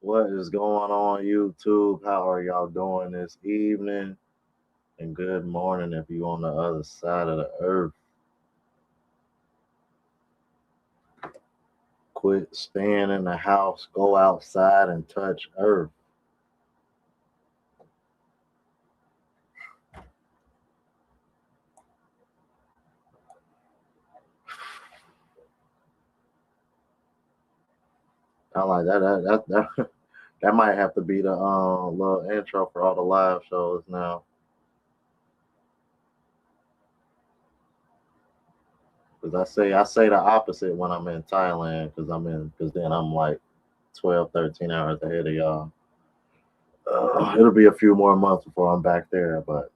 What is going on, YouTube? How are y'all doing this evening? And good morning if you on the other side of the earth. Quit staying in the house, go outside and touch earth. I like that. That might have to be the little intro for all the live shows now. Cause I say the opposite when I'm in Thailand, cause then I'm like 12, 13 hours ahead of y'all. It'll be a few more months before I'm back there, but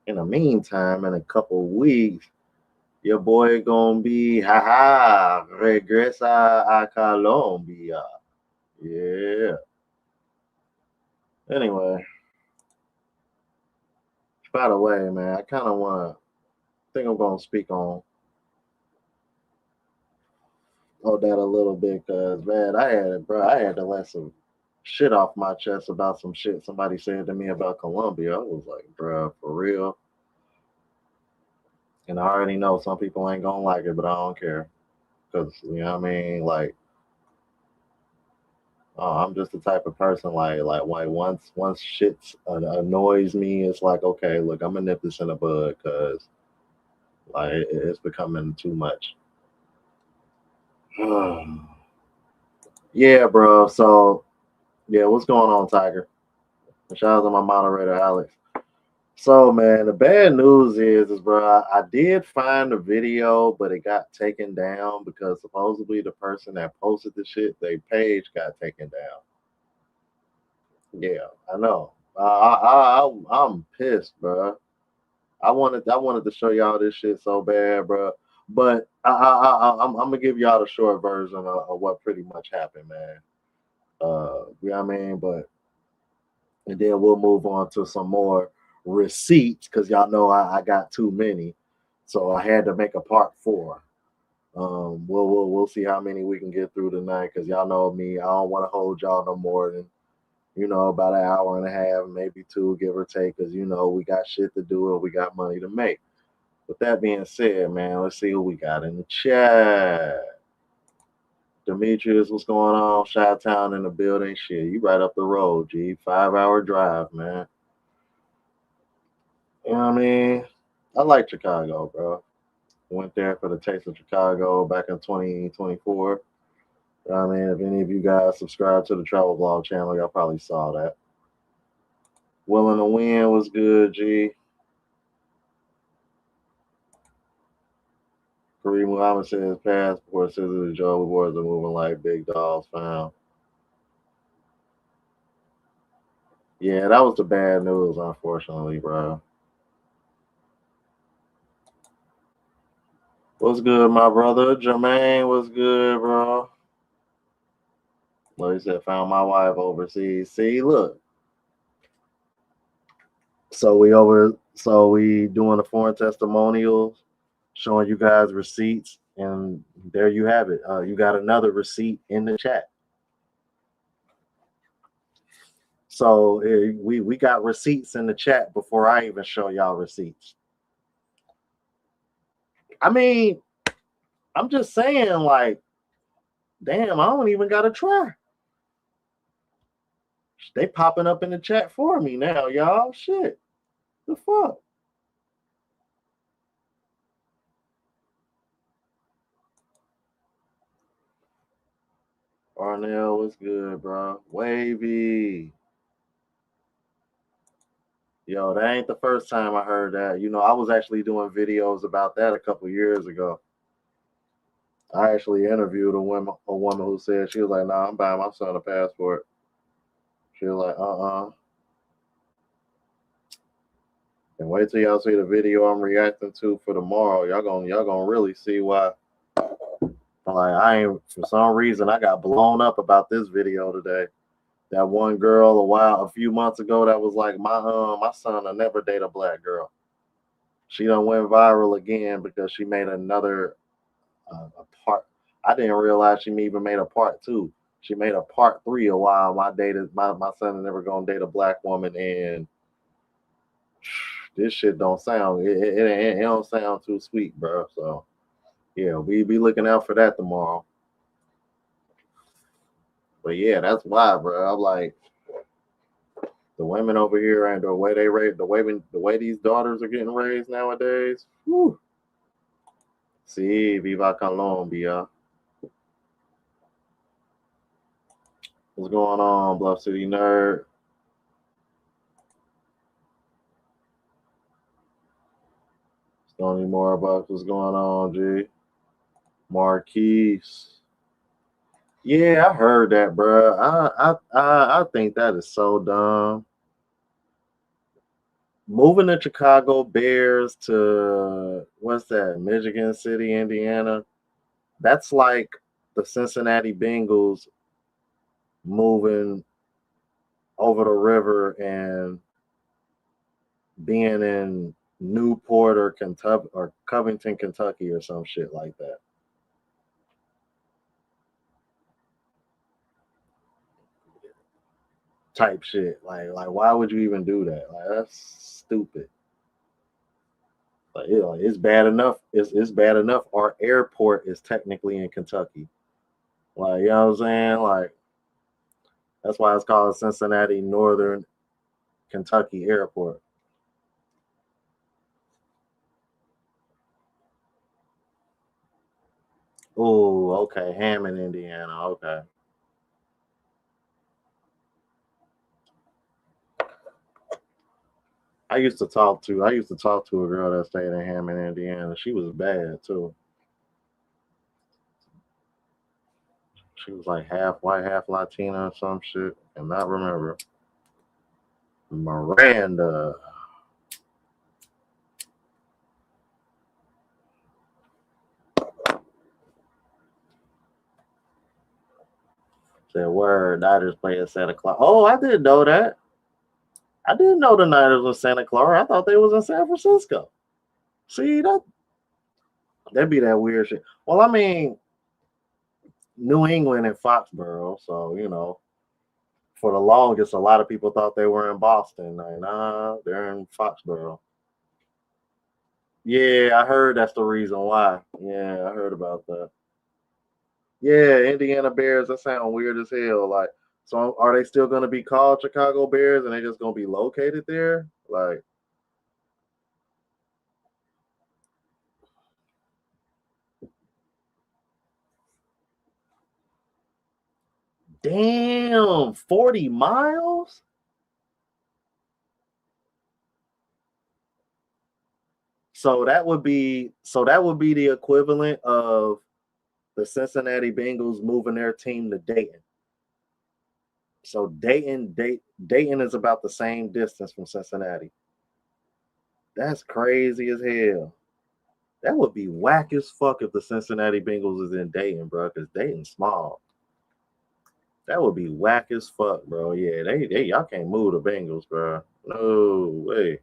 in the meantime, in a couple weeks, your boy gonna be regresa a Colombia. Yeah. Anyway, by the way, man, I kind of wanna think I'm gonna speak on that a little bit, cause man, I had to let some shit off my chest about some shit somebody said to me about Colombia. I was like, bro, for real. And I already know some people ain't gonna like it, but I don't care, cause you know what I mean. Like, I'm just the type of person like once shit annoys me, it's like okay, look, I'm gonna nip this in the bud because like it's becoming too much. Yeah, bro. So yeah, what's going on, Tiger? Shout out to my moderator, Alex. So man, the bad news is bro, I did find the video, but it got taken down because supposedly the person that posted the shit, their page got taken down. Yeah, I know. I'm pissed, bro. I wanted to show y'all this shit so bad, bro. But I'm gonna give y'all the short version of what pretty much happened, man. You know what I mean? But and then we'll move on to some more receipts because y'all know I got too many, so I had to make a part four. We'll see how many we can get through tonight because y'all know me. I don't want to hold y'all no more than about an hour and a half, maybe two, give or take, because we got shit to do and we got money to make. With that being said, man, let's see who we got in the chat. Demetrius, what's going on? Chi Town in the building. Shit, you right up the road, G. 5 hour drive, man. You know what I mean? I like Chicago, bro. Went there for the Taste of Chicago back in 2024. I mean, if any of you guys subscribe to the travel vlog channel, y'all probably saw that. Willing to Win was good, G. Kareem Muhammad says passport scissors and Joe boards are moving like big dogs found. Yeah, that was the bad news, unfortunately, bro. What's good, my brother? Jermaine, what's good, bro? Well, he said, found my wife overseas. See, look. So we doing the foreign testimonials, showing you guys receipts, and there you have it. You got another receipt in the chat. So we got receipts in the chat before I even show y'all receipts. I mean, I'm just saying, like, damn, I don't even gotta try. They popping up in the chat for me now, y'all. Shit. The fuck? Arnell, what's good, bro? Wavy. Yo, that ain't the first time I heard that. You know, I was actually doing videos about that a couple years ago. I actually interviewed a woman who said, she was like, "Nah, I'm buying my son a passport." She was like, And wait till y'all see the video I'm reacting to for tomorrow. Y'all gonna really see why. Like, I ain't, for some reason I got blown up about this video today. That one girl a few months ago that was like, my son will never date a black girl. She done went viral again because she made another a part. I didn't realize she even made a part two. She made a part three a while. My son is never gonna date a black woman, and this shit don't sound it don't sound too sweet, bro. So yeah, we be looking out for that tomorrow. But yeah, that's why, bro. I'm like, the women over here and the way they raise the way these daughters are getting raised nowadays. Whew. See, viva Colombia. What's going on, Bluff City Nerd? Stony Moorbucks, what's going on, G? Marquise. Yeah, I heard that, bro. I think that is so dumb. Moving the Chicago Bears to what's that? Michigan City, Indiana. That's like the Cincinnati Bengals moving over the river and being in Newport or Kentucky or Covington, Kentucky, or some shit like that. Type shit. Like why would you even do that? Like that's stupid. Like it's bad enough. It's bad enough. Our airport is technically in Kentucky. Like, you know what I'm saying? Like, that's why it's called Cincinnati Northern Kentucky Airport. Oh, okay. Hammond, Indiana. Okay. I used to talk to a girl that stayed in Hammond, Indiana. She was bad too. She was like half white, half Latina or some shit. And I remember Miranda. Said word, Niners play at Santa Clara. Oh, I didn't know that. I didn't know the Niners was Santa Clara. I thought they was in San Francisco. See, that'd be that weird shit. Well, I mean, New England and Foxborough, so for the longest, a lot of people thought they were in Boston. Like, nah, they're in Foxborough. Yeah, I heard that's the reason why. Yeah, I heard about that. Yeah, Indiana Bears. That sounds weird as hell. Like, so are they still going to be called Chicago Bears, and they just going to be located there? Like, Damn, 40 miles? So that would be the equivalent of the Cincinnati Bengals moving their team to Dayton. So Dayton is about the same distance from Cincinnati. That's crazy as hell. That would be whack as fuck if the Cincinnati Bengals is in Dayton, bro, because Dayton's small. That would be whack as fuck, bro. Yeah, they y'all can't move the Bengals, bro. No way.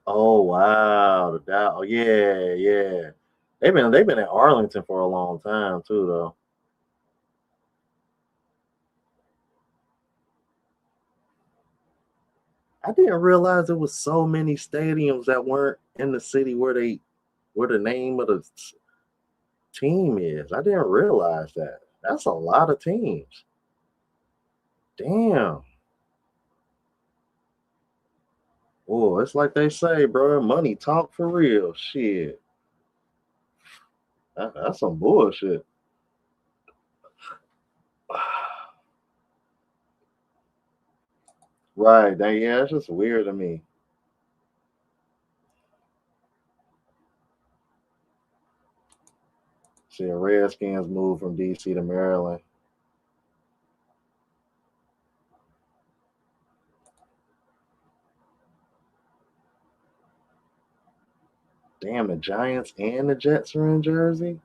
Oh wow, the Dow. Oh yeah, yeah. They've been at Arlington for a long time too, though. I didn't realize there was so many stadiums that weren't in the city where the name of the team is. I didn't realize that. That's a lot of teams. Damn. Oh, it's like they say, bro. Money talk for real. Shit. That's some bullshit. Right. Yeah, it's just weird to me. Seeing Redskins move from DC to Maryland. Damn, the Giants and the Jets are in Jersey.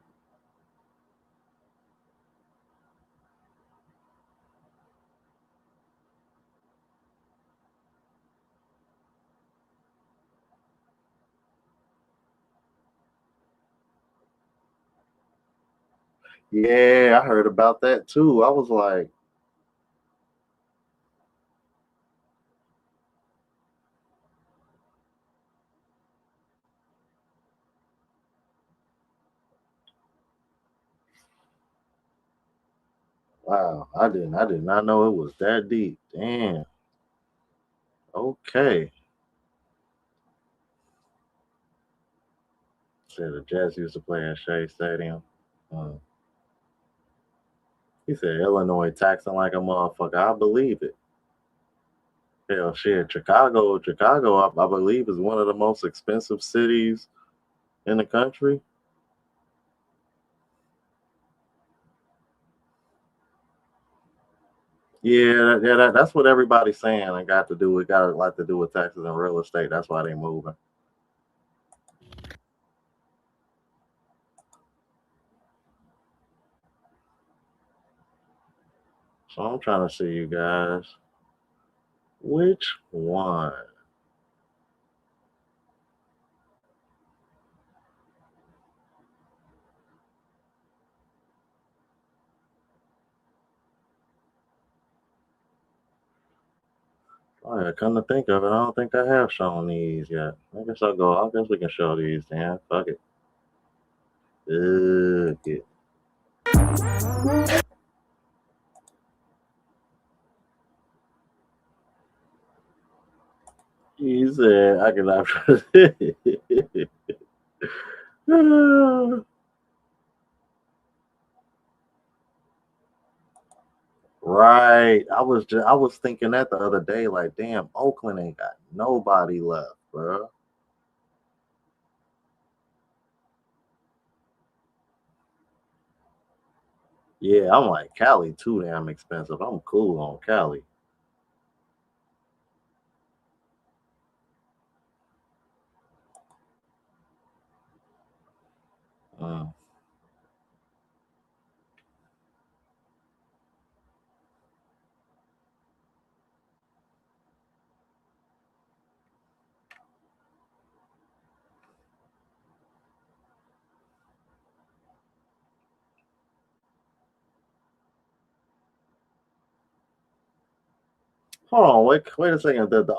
Yeah, I heard about that too. I was like, wow, I did not know it was that deep. Damn. Okay. Said the Jets used to play in Shea Stadium. Uh, he said Illinois taxing like a motherfucker. I believe it. Hell, shit, Chicago, I believe is one of the most expensive cities in the country. Yeah, that's what everybody's saying. It got a lot to do with taxes and real estate. That's why they moving. So I'm trying to see you guys. Which one? Oh yeah, come to think of it, I don't think I have shown these yet. I guess I'll go. I guess we can show these then. Fuck it. Ugh, he said I can have. Right. I was thinking that the other day, like, damn, Oakland ain't got nobody left, bro. Yeah, I'm like Cali too damn expensive. I'm cool on Cali. Uh, Hold on, wait a second. The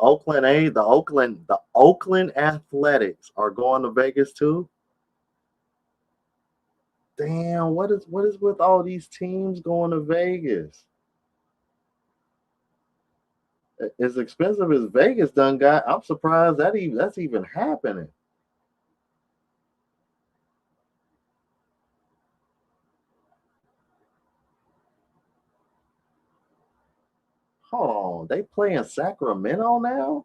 Oakland Athletics are going to Vegas too. Damn, what is with all these teams going to Vegas? As expensive as Vegas done got, I'm surprised that's even happening. Hold on, they play in Sacramento now?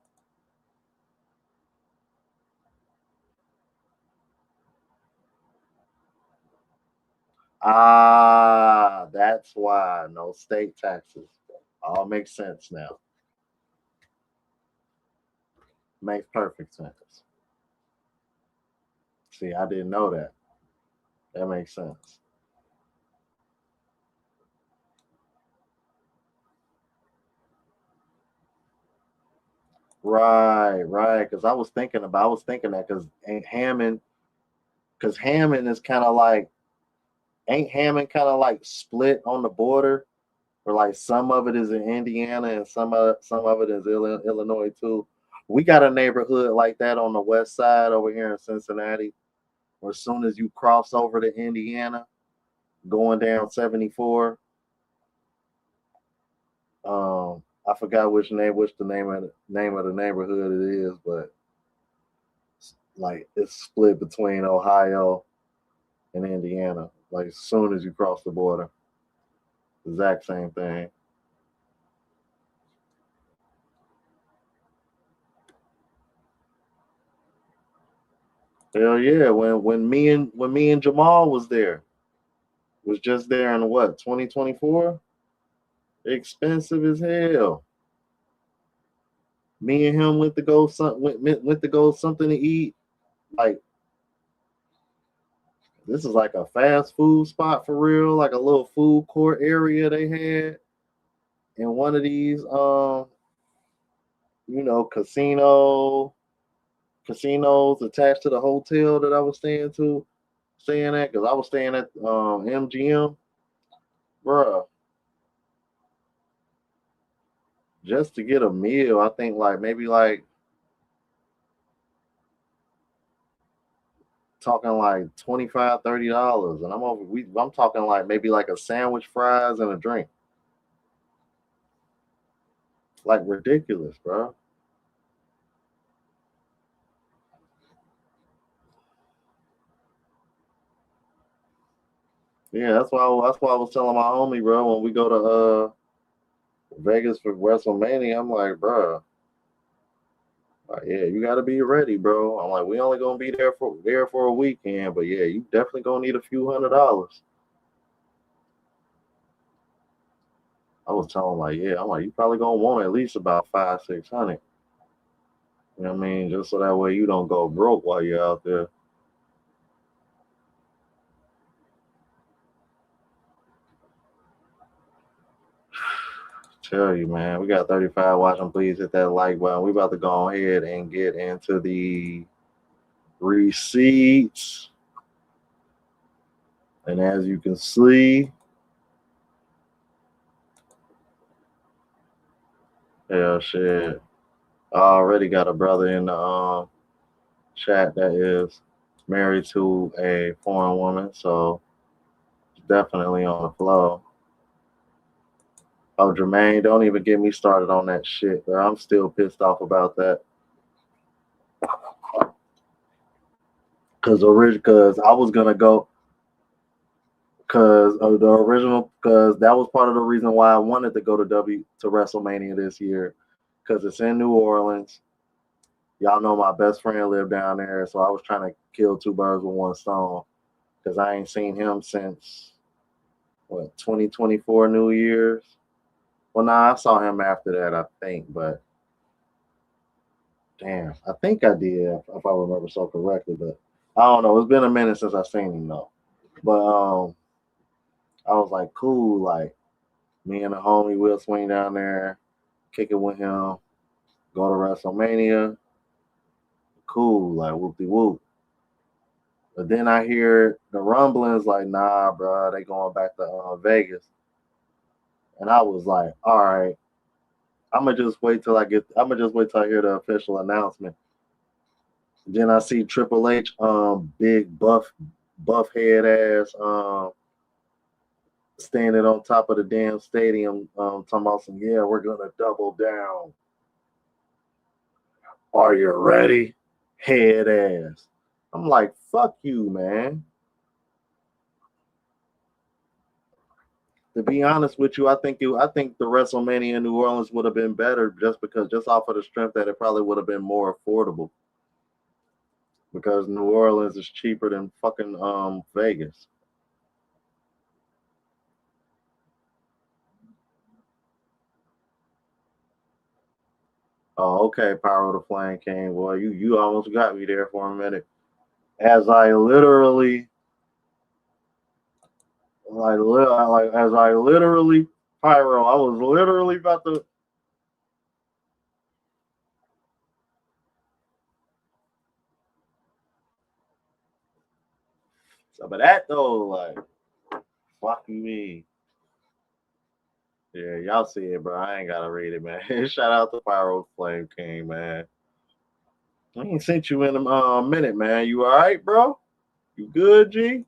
Ah, that's why. No state taxes. All makes sense now. Makes perfect sense. See, I didn't know that. That makes sense. Right, right. Because I was thinking that because Hammond is kind of like, ain't Hammond kind of like split on the border, where like some of it is in Indiana and some of it is Illinois too. We got a neighborhood like that on the west side over here in Cincinnati, where as soon as you cross over to Indiana, going down 74, I forgot which the name of the neighborhood it is, but like it's split between Ohio and Indiana. Like as soon as you cross the border, exact same thing. Hell yeah! When me and Jamal was just there in what 2024. Expensive as hell. Me and him went to go something to eat. Like this is like a fast food spot for real, like a little food court area they had in one of these casinos attached to the hotel that I was staying at, because I was staying at MGM, bruh. Just to get a meal, I think like maybe like talking like 25, $30. And I'm talking like maybe like a sandwich, fries, and a drink. Like ridiculous, bro. Yeah, that's why I was telling my homie, bro, when we go to Vegas for WrestleMania, I'm like, bro, like, yeah, you gotta be ready, bro. I'm like, we only gonna be there for a weekend, but yeah, you definitely gonna need a few $100s. I was telling him like, yeah, I'm like, you probably gonna want at least about 500, 600. You know what I mean? Just so that way you don't go broke while you're out there. Tell you, man, we got 35 watching. Please hit that like button. We about to go ahead and get into the receipts. And as you can see, yeah, shit. I already got a brother in the chat that is married to a foreign woman, so it's definitely on the flow. Oh, Jermaine, don't even get me started on that shit, bro. I'm still pissed off about that. Cause I was gonna go, because of the original, because that was part of the reason why I wanted to go to WrestleMania this year, because it's in New Orleans. Y'all know my best friend lived down there, so I was trying to kill two birds with one stone, because I ain't seen him since what 2024 New Year's. Well, nah, I saw him after that, I think, but damn, I think I did if I remember so correctly, but I don't know. It's been a minute since I seen him though. But I was like, cool, like me and the homie will swing down there, kick it with him, go to WrestleMania, cool, like whoop de whoop. But then I hear the rumblings like, nah, bro, they going back to Vegas, and I was like, all right, I'm gonna just wait till I hear the official announcement. Then I see Triple H, big buff head ass, standing on top of the damn stadium, talking about some, yeah, we're gonna double down. Are you ready? Head ass. I'm like, fuck you, man. To be honest with you, I think the WrestleMania in New Orleans would have been better just off of the strength that it probably would have been more affordable because New Orleans is cheaper than fucking Vegas. Oh, okay, Power of the Flame King. Boy, you almost got me there for a minute. As I literally as I literally Pyro, I was literally about to some of that though, like fuck you mean. Yeah, y'all see it, bro. I ain't gotta read it, man. Shout out to Pyro Flame King, man. I ain't sent you in a minute, man. You all right, bro? You good, G?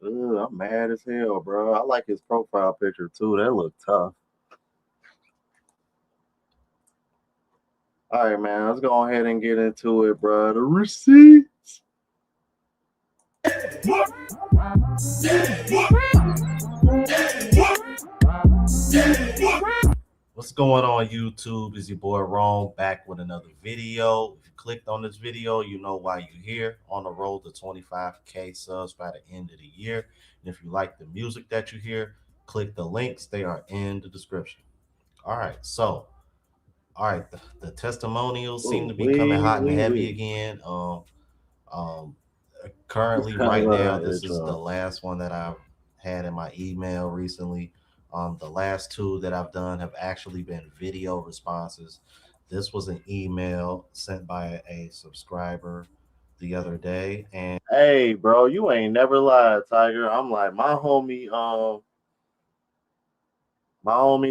Ugh, I'm mad as hell, bro. I like his profile picture too. That look tough. All right, man. Let's go ahead and get into it, bro. The receipts. What's going on YouTube? Is your boy Rome back with another video. If you clicked on this video, you know why you're here. On the road to 25K subs by the end of the year. And if you like the music that you hear, click the links. They are in the description. All right, so the testimonials seem to be coming hot and heavy again. Um, Currently, right now, this is the last one that I've had in my email recently. The last two that I've done have actually been video responses. This was an email sent by a subscriber the other day, and hey, bro, you ain't never lied, Tiger. I'm like my homie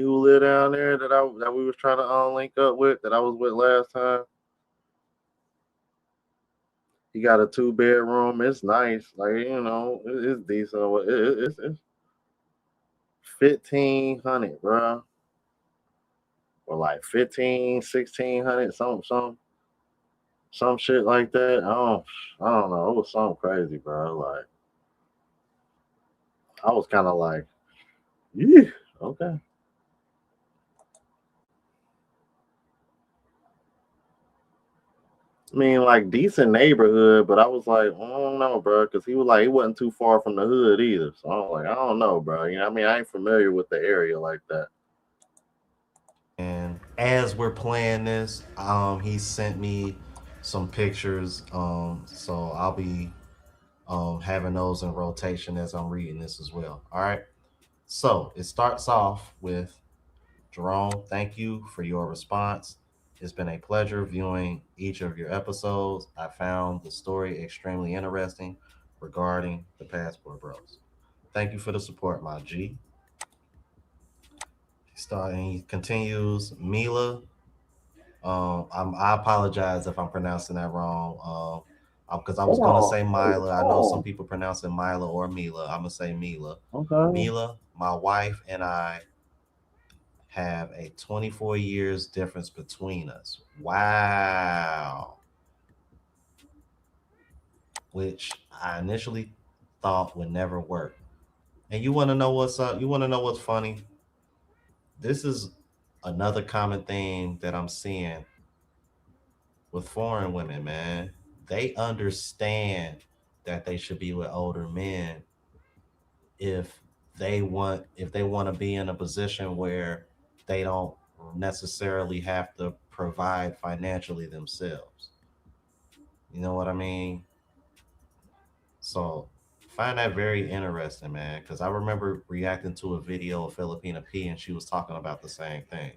who lived down there that we was trying to link up with that I was with last time. He got a 2 bedroom. It's nice, like it's decent. It's 1,500, bro, or like 15, 1,600, some shit like that. I don't know. It was something crazy, bro. Like I was kind of like, yeah, okay. I mean, like decent neighborhood, but I was like, I don't know, bro, because he was like, he wasn't too far from the hood either. So I was like, I don't know, bro. I mean, I ain't familiar with the area like that. And as we're playing this, he sent me some pictures. So I'll be having those in rotation as I'm reading this as well. All right. So it starts off with Jerome, thank you for your response. It's been a pleasure viewing each of your episodes. I found the story extremely interesting regarding the Passport Bros. Thank you for the support, my G. He continues, Mila. I apologize if I'm pronouncing that wrong. Because I was gonna say Mila. I know some people pronounce it Mila or Mila. I'm gonna say Mila. Okay. Mila, my wife and I have a 24 years difference between us. Wow. Which I initially thought would never work. And you want to know what's up? You want to know what's funny? This is another common theme that I'm seeing with foreign women, man. They understand that they should be with older men if they want to be in a position where they don't necessarily have to provide financially themselves. You know what I mean? So find that very interesting, man, because I remember reacting to a video of Filipina P and she was talking about the same thing.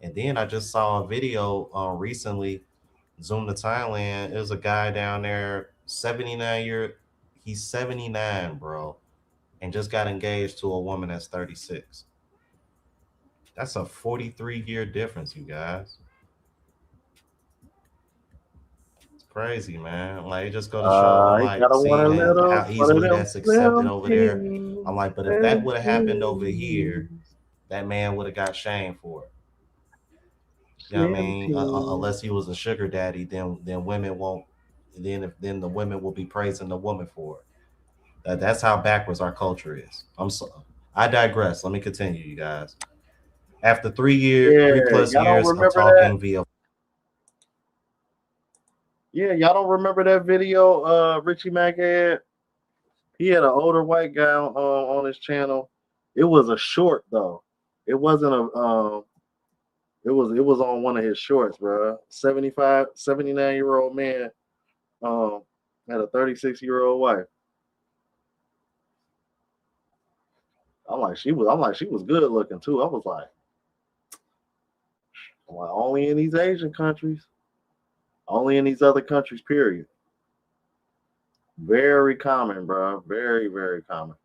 And then I just saw a video recently, Zoom to Thailand. There's a guy down there, 79 he's 79, bro, and just got engaged to a woman that's 36. That's a 43-year difference, you guys. It's crazy, man. Like, it just go to show, I'm I like, gotta want a see, and little how one of easily them that's accepted slim over there. I'm pickings, like, but if that slim would have happened over here, pickings, that man would have got shamed for it. You know what I slim mean? pickings. Unless he was a sugar daddy, then women won't. Then the women will be praising the woman for it. That's how backwards our culture is. I digress. Let me continue, you guys. After Yeah, 3 plus y'all don't years of remember that? talking via Yeah, y'all don't remember that video Richie Mack had? He had an older white guy on his channel. It was a short though. It wasn't a it was on one of his shorts, bro. 75, 79-year-old man um had a 36-year-old wife. I'm like she was good looking too. I'm like only in these Asian countries, only in these other countries, period. Very common, bro. Very, very common.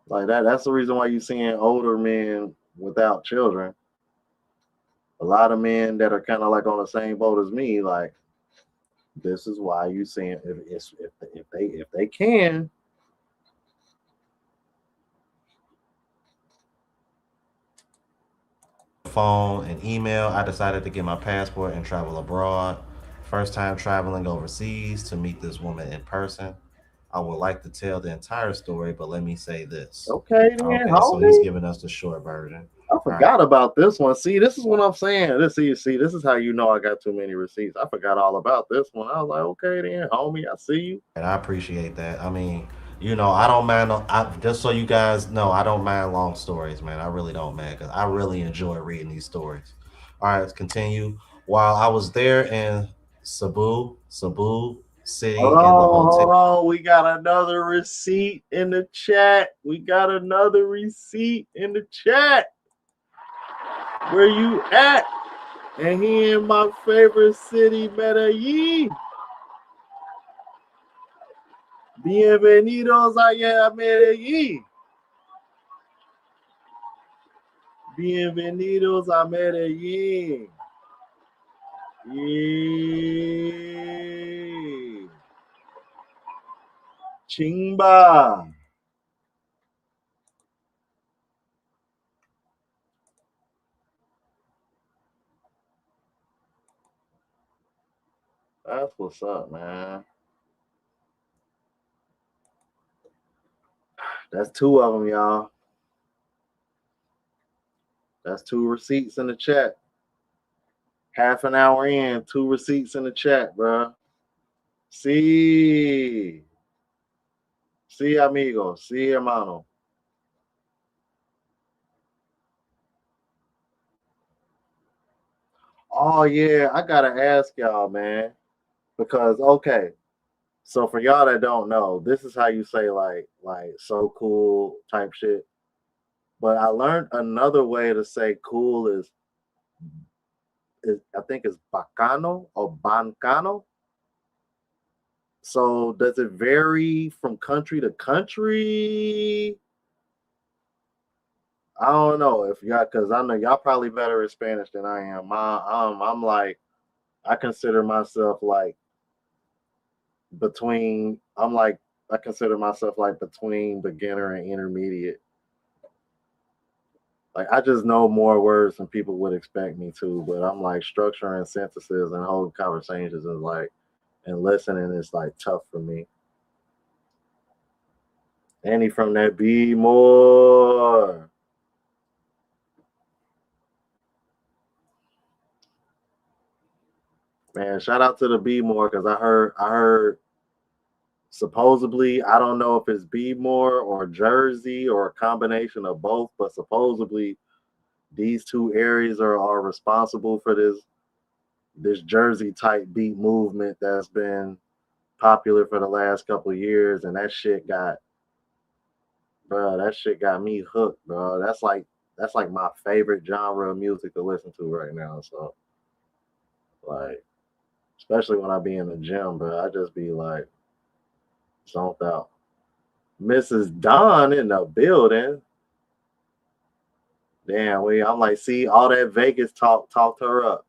Like that's the reason why you're seeing older men without children. A lot of men that are kind of like on the same boat as me, like this is why you seeing if they can. phone and email, I decided to get my passport and travel abroad. First time traveling overseas to meet this woman in person. I would like to tell the entire story, but let me say this. Okay, then, Okay, so he's homie. giving us the short version. I All right. forgot about this one. See, this is what I'm saying. This is how you know I got too many receipts. I forgot all about this one. I was like, okay, then, homie, I see you. I appreciate that. I mean, I don't mind. Just so you guys know, I don't mind long stories, man. I really don't, man, because I really enjoy reading these stories. All right, let's continue. While I was there in Cebu Hold City in the on, hotel. hold on. We got another receipt in the chat. We got another receipt in the chat. Where you at? And he in my favorite city, Medellin. Bienvenidos allá a Medellin. Bienvenidos a Medellin. Yeah. Chimba. That's what's up, man. That's two of them, y'all. That's two receipts in the chat. Half an hour in, two receipts in the chat, bro. Sí. Sí, amigo. Sí, hermano. Oh, yeah. I got to ask y'all, man. Because, okay. So, for y'all that don't know, this is how you say, like so cool type shit. But I learned another way to say cool is I think it's bacano or bancano. So does it vary from country to country? I don't know if y'all, because I know y'all probably better at Spanish than I am. I'm like, I consider myself like between. I'm like, I consider myself like between beginner and intermediate. Like I just know more words than people would expect me to, but I'm like structuring sentences and holding conversations is like and listening is like tough for me. Any from that be more. Man, shout out to the Be More because I heard supposedly I don't know if it's Be More or Jersey or a combination of both, but supposedly these two areas are responsible for this Jersey type beat movement that's been popular for the last couple of years, and that shit got me hooked, bro. That's like my favorite genre of music to listen to right now. So like, especially when I be in the gym, bro, I just be like zoned out. Mrs. Don in the building. Damn, I'm like, see, all that Vegas talk talked her up.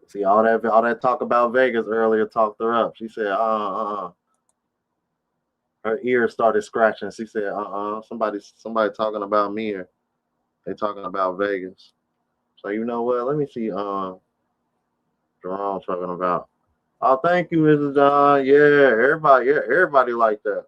See, all that talk about Vegas earlier talked her up. She said, her ears started scratching. She said, somebody talking about me or they talking about Vegas. So you know what? Let me see. Jerome talking about. Oh, thank you, Mrs. Don. Yeah, everybody like that.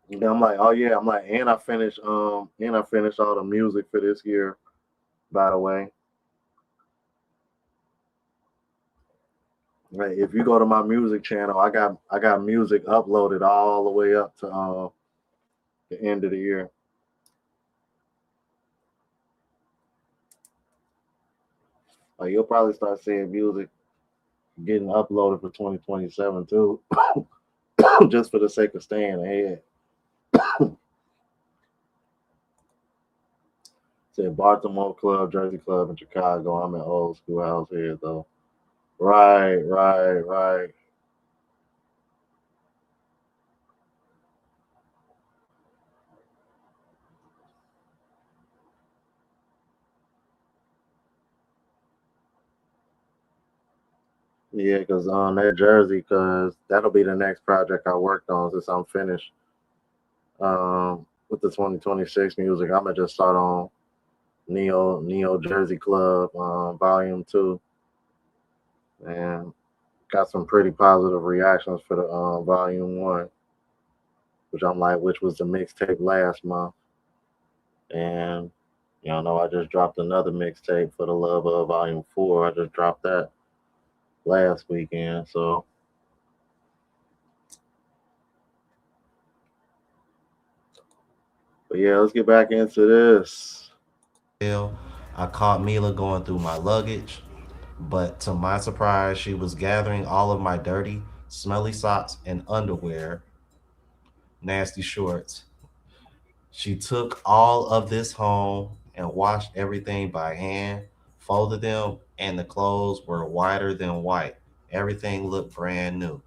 And I'm like, oh yeah, I'm like, and I finished all the music for this year. By the way, like, if you go to my music channel, I got music uploaded all the way up to the end of the year. Like you'll probably start seeing music getting uploaded for 2027 too, just for the sake of staying ahead. Said Baltimore Club, Jersey Club in Chicago. I'm an old school house here though. Right. Yeah, because on that Jersey, because that'll be the next project I worked on since I'm finished with the 2026 music. I'm gonna just start on Neo Jersey Club Volume Two, and got some pretty positive reactions for the Volume One, which was the mixtape last month, and I just dropped another mixtape for the Love of Volume Four. I just dropped that last weekend, so. But yeah, let's get back into this. I caught Mila going through my luggage, but to my surprise, she was gathering all of my dirty, smelly socks and underwear, nasty shorts. She took all of this home and washed everything by hand, folded them, and the clothes were whiter than white. Everything looked brand new.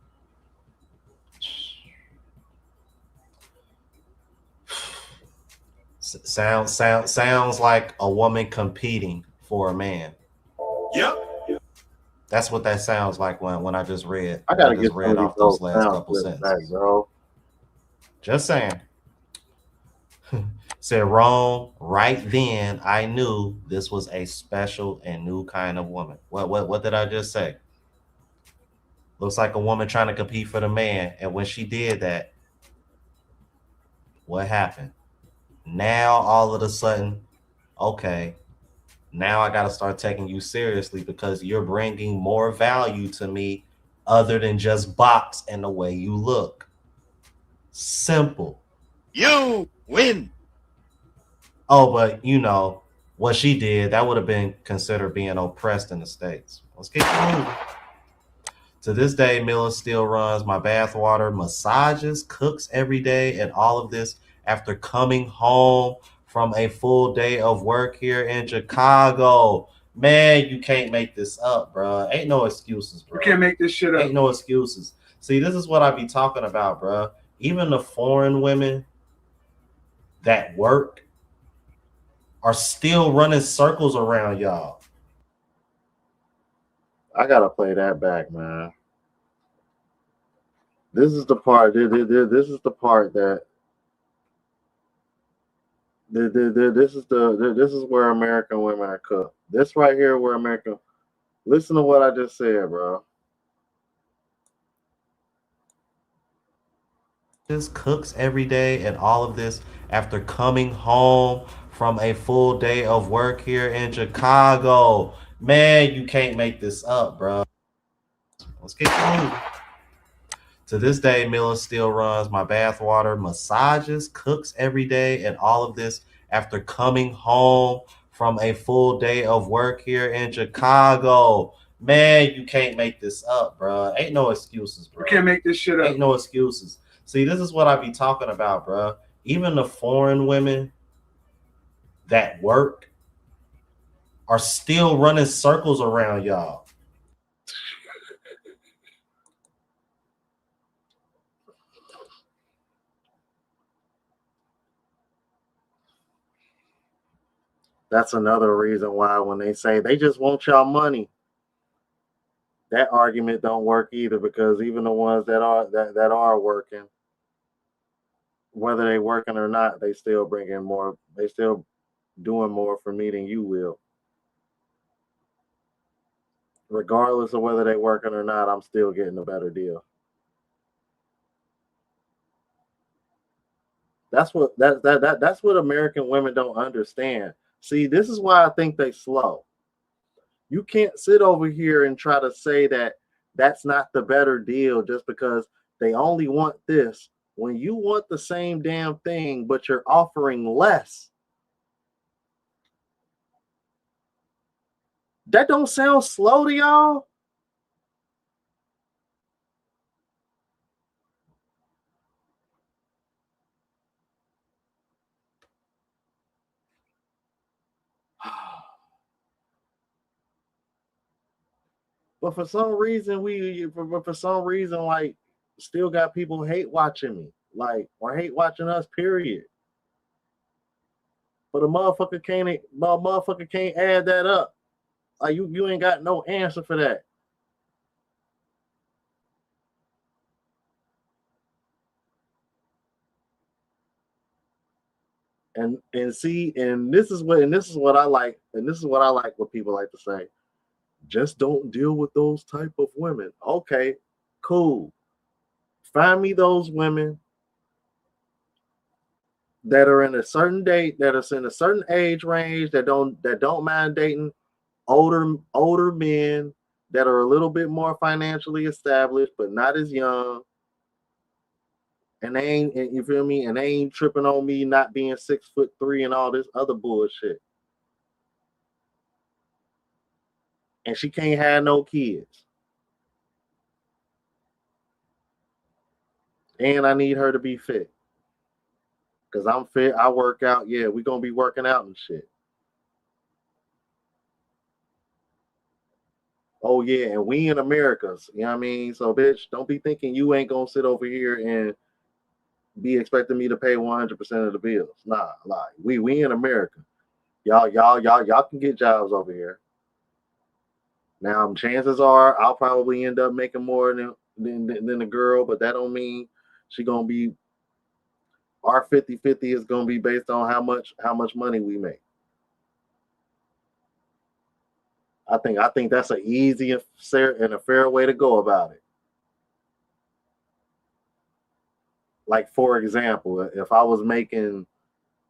Sounds like a woman competing for a man. Yep. That's what that sounds like when I just read I when I gotta just get some read of these off those old last sound couple clips back, sentences. bro. Just saying. Said wrong. Right then, I knew this was a special and new kind of woman. What did I just say? Looks like a woman trying to compete for the man. And when she did that, what happened? Now all of a sudden, okay, now I got to start taking you seriously because you're bringing more value to me other than just box and the way you look. Simple. You win. Oh, but what she did, that would have been considered being oppressed in the States. Let's keep moving. To this day, Miller still runs my bathwater, massages, cooks every day, and all of this after coming home from a full day of work here in Chicago. Man, you can't make this up, bro. Ain't no excuses, bro. You can't make this shit up. Ain't no excuses. See, this is what I be talking about, bro. Even the foreign women that work are still running circles around y'all. I gotta play that back, man. This is the part. This is the part that. This is where American women are cooked. This right here, where American. Listen to what I just said, bro. Just cooks every day and all of this after coming home from a full day of work here in Chicago. Man, you can't make this up, bro. Let's get moving. To this day, Miller still runs my bathwater, massages, cooks every day, and all of this after coming home from a full day of work here in Chicago. Man, you can't make this up, bro. Ain't no excuses, bro. You can't make this shit up. Ain't no excuses. See, this is what I be talking about, bro. Even the foreign women that work are still running circles around y'all. That's another reason why when they say they just want y'all money, that argument don't work either because even the ones that are working, whether they working or not, they still bring in more. They still doing more for me than you will. Regardless of whether they working or not, I'm still getting a better deal. That's what American women don't understand. See, this is why I think they slow. You can't sit over here and try to say that that's not the better deal just because they only want this when you want the same damn thing but you're offering less. That don't sound slow to y'all? But for some reason, for some reason, like, still got people hate watching me, like, or hate watching us. Period. But motherfucker can't add that up. Like you ain't got no answer for that. And see, this is what I like, and this is what I like. What people like to say, just don't deal with those type of women. Okay, cool. Find me those women that are in a certain date, that are in a certain age range, that don't mind dating older men that are a little bit more financially established, but not as young. And they ain't, you feel me? And they ain't tripping on me not being 6'3" and all this other bullshit. And she can't have no kids. And I need her to be fit. Cause I'm fit. I work out. Yeah, we gonna be working out and shit. Oh yeah, and we in Americas. You know what I mean? So bitch, don't be thinking you ain't gonna sit over here and be expecting me to pay 100% of the bills. Nah, lie. We in America. Y'all can get jobs over here. Now, chances are I'll probably end up making more than the girl, but that don't mean she gonna be our 50-50 is gonna be based on how much money we make. I think that's an easy and a fair way to go about it. Like for example, if I was making,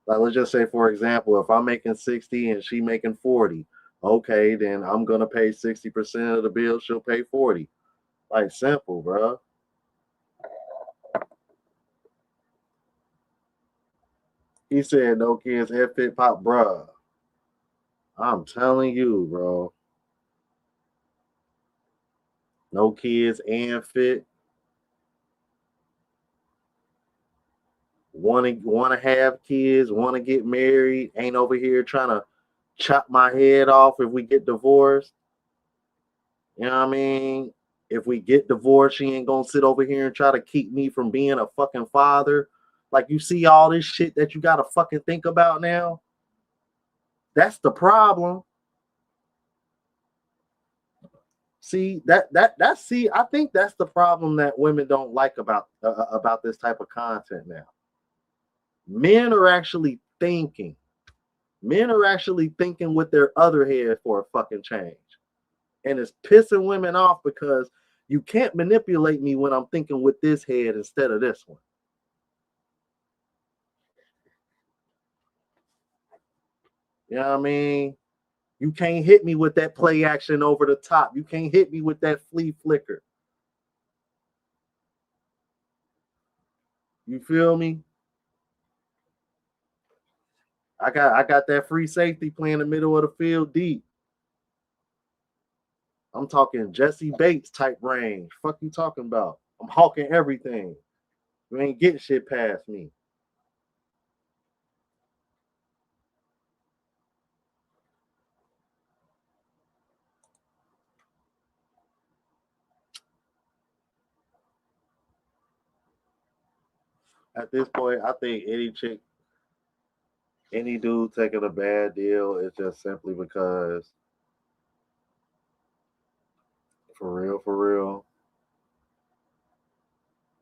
like, let's just say for example, if I'm making 60 and she making 40, okay, then I'm gonna pay 60% of the bill. She'll pay 40. Like simple, bro. He said no kids, head fit pop, bruh. I'm telling you, bro. No kids and fit. Want to have kids. Want to get married. Ain't over here trying to chop my head off if we get divorced. You know what I mean? If we get divorced, she ain't gonna sit over here and try to keep me from being a fucking father. Like you see all this shit that you gotta fucking think about now. That's the problem. See see, I think that's the problem that women don't like about this type of content now. Men are actually thinking. Men are actually thinking with their other head for a fucking change. And it's pissing women off because you can't manipulate me when I'm thinking with this head instead of this one. You know what I mean? You can't hit me with that play action over the top. You can't hit me with that flea flicker. You feel me? I got that free safety playing in the middle of the field deep. I'm talking Jesse Bates type range. Fuck you talking about? I'm hawking everything. You ain't getting shit past me. At this point, I think any chick, any dude taking a bad deal is just simply because, for real,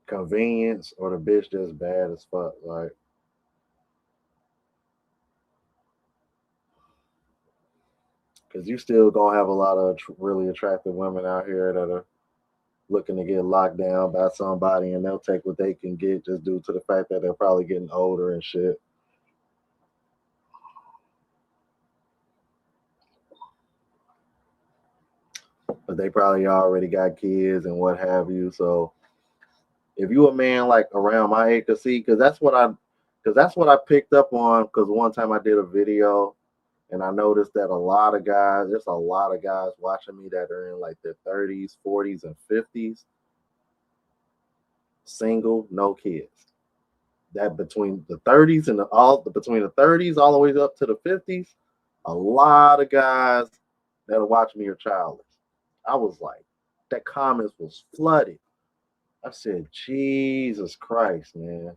convenience or the bitch just bad as fuck. Like, cause you still gonna have a lot of really attractive women out here that are looking to get locked down by somebody, and they'll take what they can get just due to the fact that they're probably getting older and shit. But they probably already got kids and what have you. So if you a man like around my age, cause see, cause that's what I picked up on. Cause one time I did a video and I noticed that a lot of guys, there's a lot of guys watching me that are in like their 30s, 40s, and 50s, single, no kids. That between the 30s and between the 30s all the way up to the 50s, a lot of guys that watch me are childless. I was like, that comments was flooded. I said, Jesus Christ, man.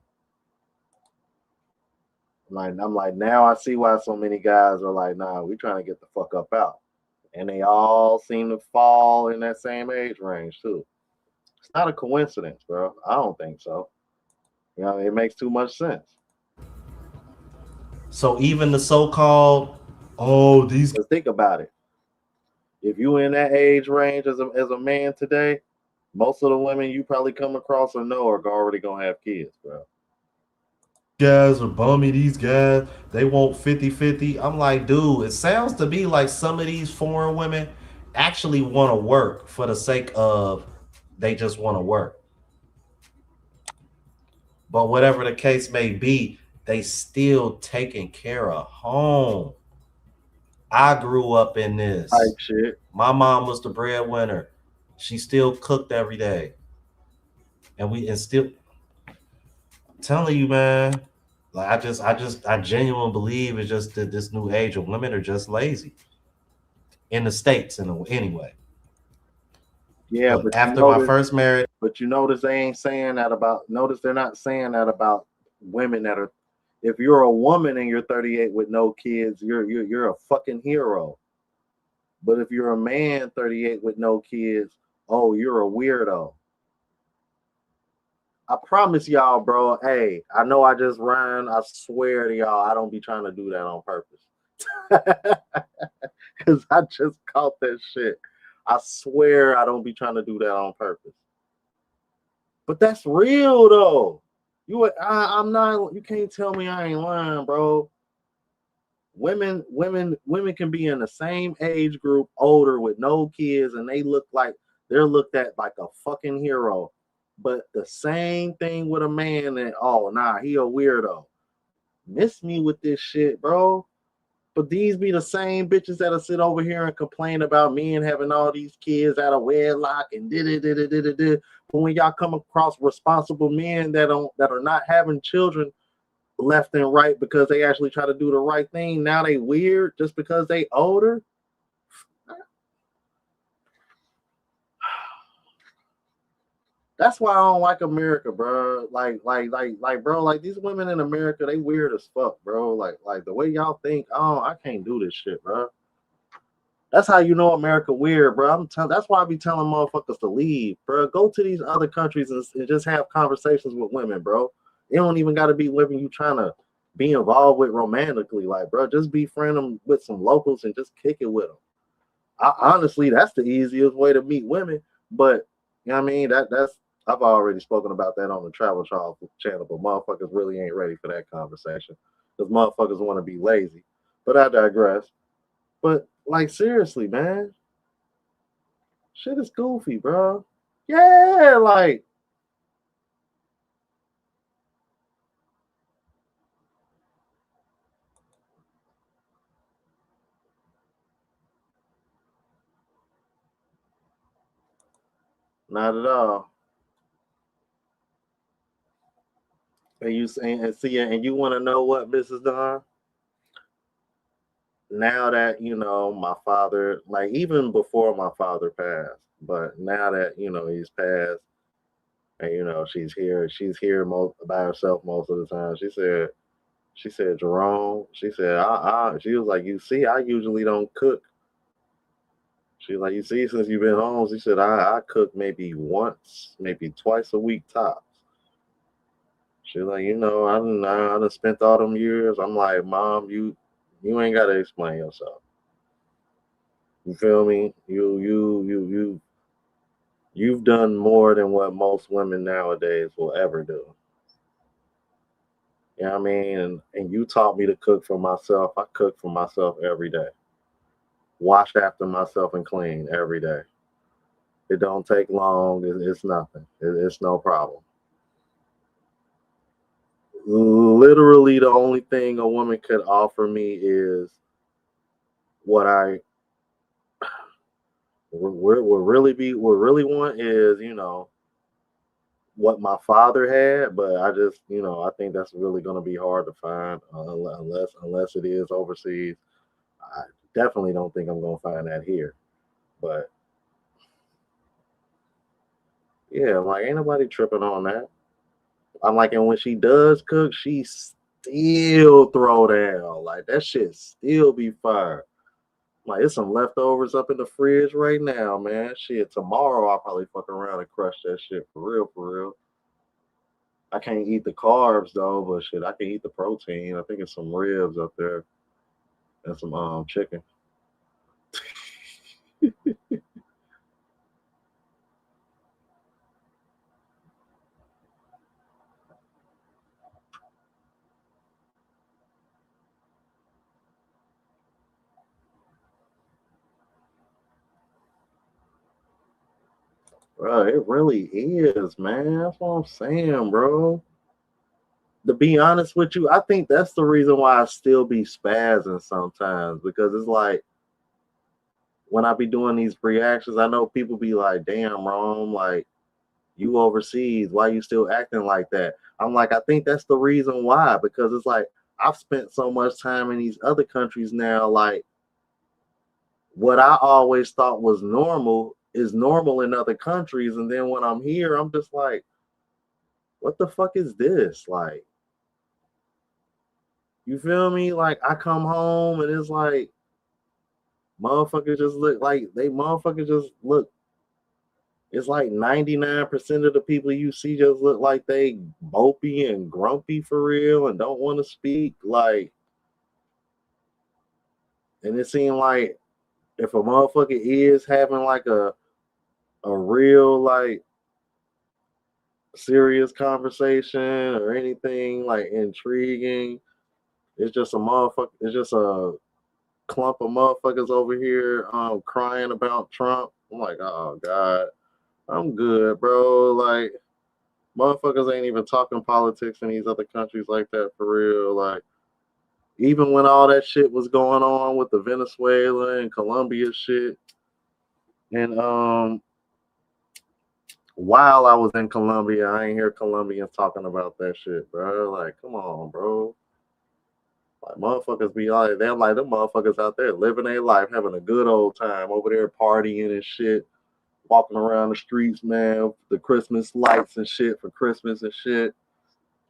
I'm like, now I see why so many guys are like, nah, we trying to get the fuck up out. And they all seem to fall in that same age range too. It's not a coincidence, bro. I don't think so. It makes too much sense. So even the so-called, oh, these Let's think about it. If you in that age range as a man today, most of the women you probably come across or know are already gonna have kids, bro. guys are bummy, these guys, they want 50-50. I'm like, dude, it sounds to me like some of these foreign women actually want to work for the sake of they just want to work. But whatever the case may be, they still taking care of home. I grew up in Type this. shit. My mom was the breadwinner. She still cooked every day. And still telling you, man, like I genuinely believe it's just that this new age of women are just lazy in the states anyway. Yeah, Look, but you after my notice, first marriage, but you notice they ain't saying that about. Notice they're not saying that about women that are. If you're a woman and you're 38 with no kids, you're a fucking hero. But if you're a man 38 with no kids, oh, you're a weirdo. I promise y'all, bro. Hey, I know I just ran. I swear to y'all, I don't be trying to do that on purpose. Because I just caught that shit. I swear I don't be trying to do that on purpose. But that's real though. I'm not. You can't tell me I ain't lying, bro. Women can be in the same age group, older with no kids, and they look like they're looked at like a fucking hero. But the same thing with a man that, oh nah, he a weirdo. Miss me with this shit, bro. But these be the same bitches that'll sit over here and complain about men having all these kids out of wedlock and did it, did it, did it, did it. But when y'all come across responsible men that are not having children left and right because they actually try to do the right thing, now they weird just because they older. That's why I don't like America, bro. Bro, like these women in America, they weird as fuck, bro. Like the way y'all think, oh, I can't do this shit, bro. That's how you know America weird, bro. That's why I be telling motherfuckers to leave, bro. Go to these other countries and just have conversations with women, bro. It don't even got to be women you trying to be involved with romantically, like, bro. Just befriend them with some locals and just kick it with them. Honestly, that's the easiest way to meet women. But you know what I mean? That's I've already spoken about that on the Travel Charles channel, but motherfuckers really ain't ready for that conversation because motherfuckers want to be lazy. But I digress. But like seriously, man, shit is goofy, bro. Yeah, like not at all. And you and see, and you want to know what, Mrs. Don? Now that my father, like even before my father passed, but now that he's passed, and she's here by herself most of the time. She said, Jerome, she said, she was like, you see, I usually don't cook. She's like, you see, since you've been home, she said, I cook maybe once, maybe twice a week tops. She's like, I done spent all them years. I'm like, Mom, you ain't gotta explain yourself. You feel me? You've done more than what most women nowadays will ever do. You know what I mean? And you taught me to cook for myself. I cook for myself every day. Wash after myself and clean every day. It don't take long. It's nothing. It's no problem. Literally, the only thing a woman could offer me is what I would really want is what my father had, but I think that's really going to be hard to find unless it is overseas. I definitely don't think I'm going to find that here. But yeah, I'm like, ain't nobody tripping on that. I'm like, and when she does cook, she still throw down. Like that shit still be fire. Like it's some leftovers up in the fridge right now, man. Shit, tomorrow I'll probably fuck around and crush that shit for real, for real. I can't eat the carbs though, but shit, I can eat the protein. I think it's some ribs up there and some chicken. Bro, it really is, man. That's what I'm saying, bro. To be honest with you, I think that's the reason why I still be spazzing sometimes because it's like when I be doing these reactions, I know people be like, "Damn, Rome, like you overseas, why you still acting like that?" I'm like, I think that's the reason why because it's like I've spent so much time in these other countries now, like what I always thought was normal is normal in other countries, and then when I'm here, I'm just like, what the fuck is this? Like, you feel me? Like I come home and it's like motherfuckers just look like they motherfuckers just look. It's like 99% of the people you see just look like they mopey and grumpy for real and don't want to speak. Like, and it seemed like if a motherfucker is having like a real like serious conversation or anything like intriguing, it's just a motherfucker. It's just a clump of motherfuckers over here crying about Trump. I'm like, oh God, I'm good, bro. Like, motherfuckers ain't even talking politics in these other countries like that for real. Like, even when all that shit was going on with the Venezuela and Colombia shit, and while I was in Colombia, I ain't hear Colombians talking about that shit, bro. Like, come on, bro. Like motherfuckers be like, they're like them motherfuckers out there living their life, having a good old time over there partying and shit, walking around the streets, man, the Christmas lights and shit for Christmas and shit.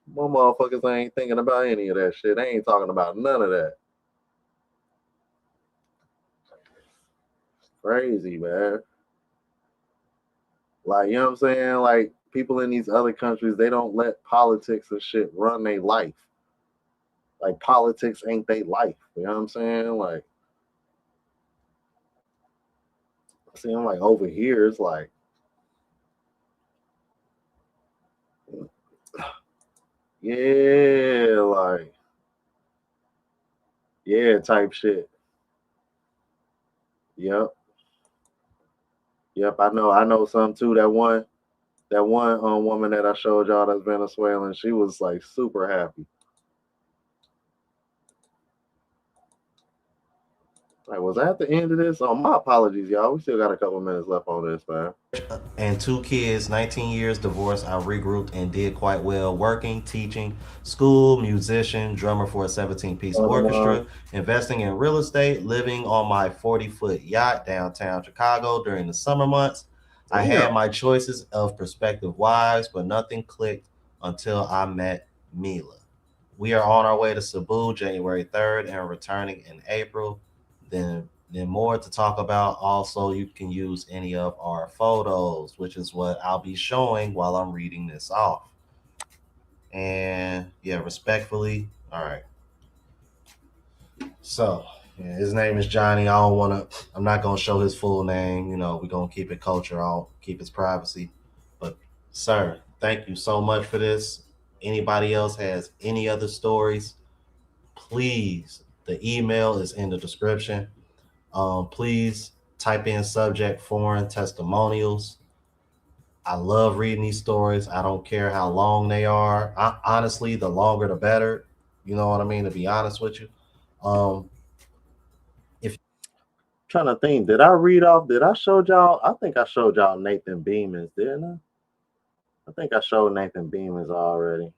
My motherfuckers ain't thinking about any of that shit. They ain't talking about none of that. Crazy, man. Like, you know what I'm saying? Like, people in these other countries, they don't let politics and shit run their life. Like, politics ain't their life. You know what I'm saying? Like, see, I'm like over here, it's like, yeah, like, yeah, type shit. Yep, yep. I know some too. That one woman that I showed y'all that's Venezuelan, she was like super happy. Like, was that the end of this? Oh, my apologies, y'all. We still got a couple minutes left on this, man. And two kids, 19 years divorced. I regrouped and did quite well working, teaching, school, musician, drummer for a 17-piece Uh, orchestra, investing in real estate, living on my 40-foot yacht downtown Chicago during the summer months. I Damn. had my choices of prospective wives, but nothing clicked until I met Mila. We are on our way to Cebu January 3rd and returning in April. Then more to talk about. Also, you can use any of our photos, which is what I'll be showing while I'm reading this off. And yeah, respectfully, all right. So yeah, his name is Johnny. I don't want to. I'm not gonna show his full name. You know, we're gonna keep it culture. I'll keep his privacy. But sir, thank you so much for this. Anybody else has any other stories? Please, the email is in the description. Please type in subject foreign testimonials. I love reading these stories. I don't care how long they are. Honestly, the longer the better. You know what I mean? To be honest with you, um, if Trying to think, did I read off? Did I show y'all? I think I showed y'all Nathan Beeman's, didn't I? I think I showed Nathan Beeman's already.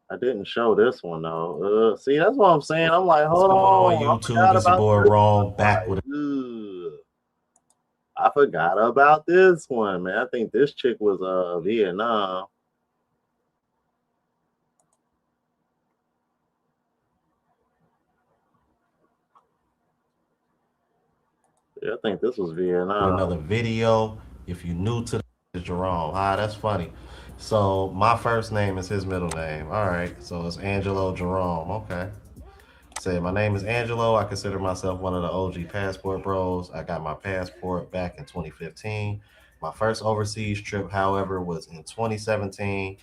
I didn't show this one though. See, that's what I'm saying. I'm like, what's hold going on on, I YouTube, forgot it's your about boy this one. Rome back with I'm like, ugh, I forgot about this one, man. I think this chick was Vietnam. Yeah, I think this was another Vietnam. video. If you're new to the Jerome, that's funny. So my first name is his middle name. All right, so it's Angelo Jerome. Okay. Say, my name is Angelo. I consider myself one of the OG passport bros. I got my passport back in 2015. My first overseas trip, however, was in 2017.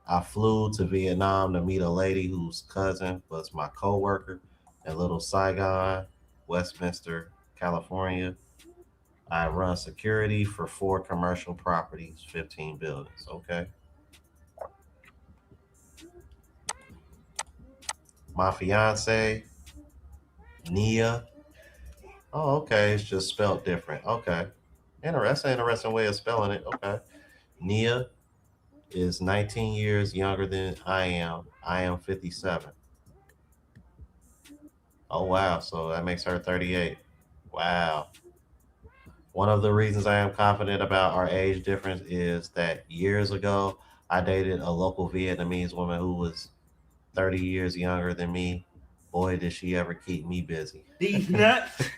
I flew to Vietnam to meet a lady whose cousin was my coworker in Little Saigon, Westminster, California. I run security for 4 commercial properties, 15 buildings. Okay. My fiance, Nia. Oh, okay. It's just spelled different. Okay. Interesting way of spelling it. Okay. Nia is 19 years younger than I am. I am 57. Oh, wow. So that makes her 38. Wow. One of the reasons I am confident about our age difference is that years ago, I dated a local Vietnamese woman who was 30 years younger than me. Boy, did she ever keep me busy. These nuts.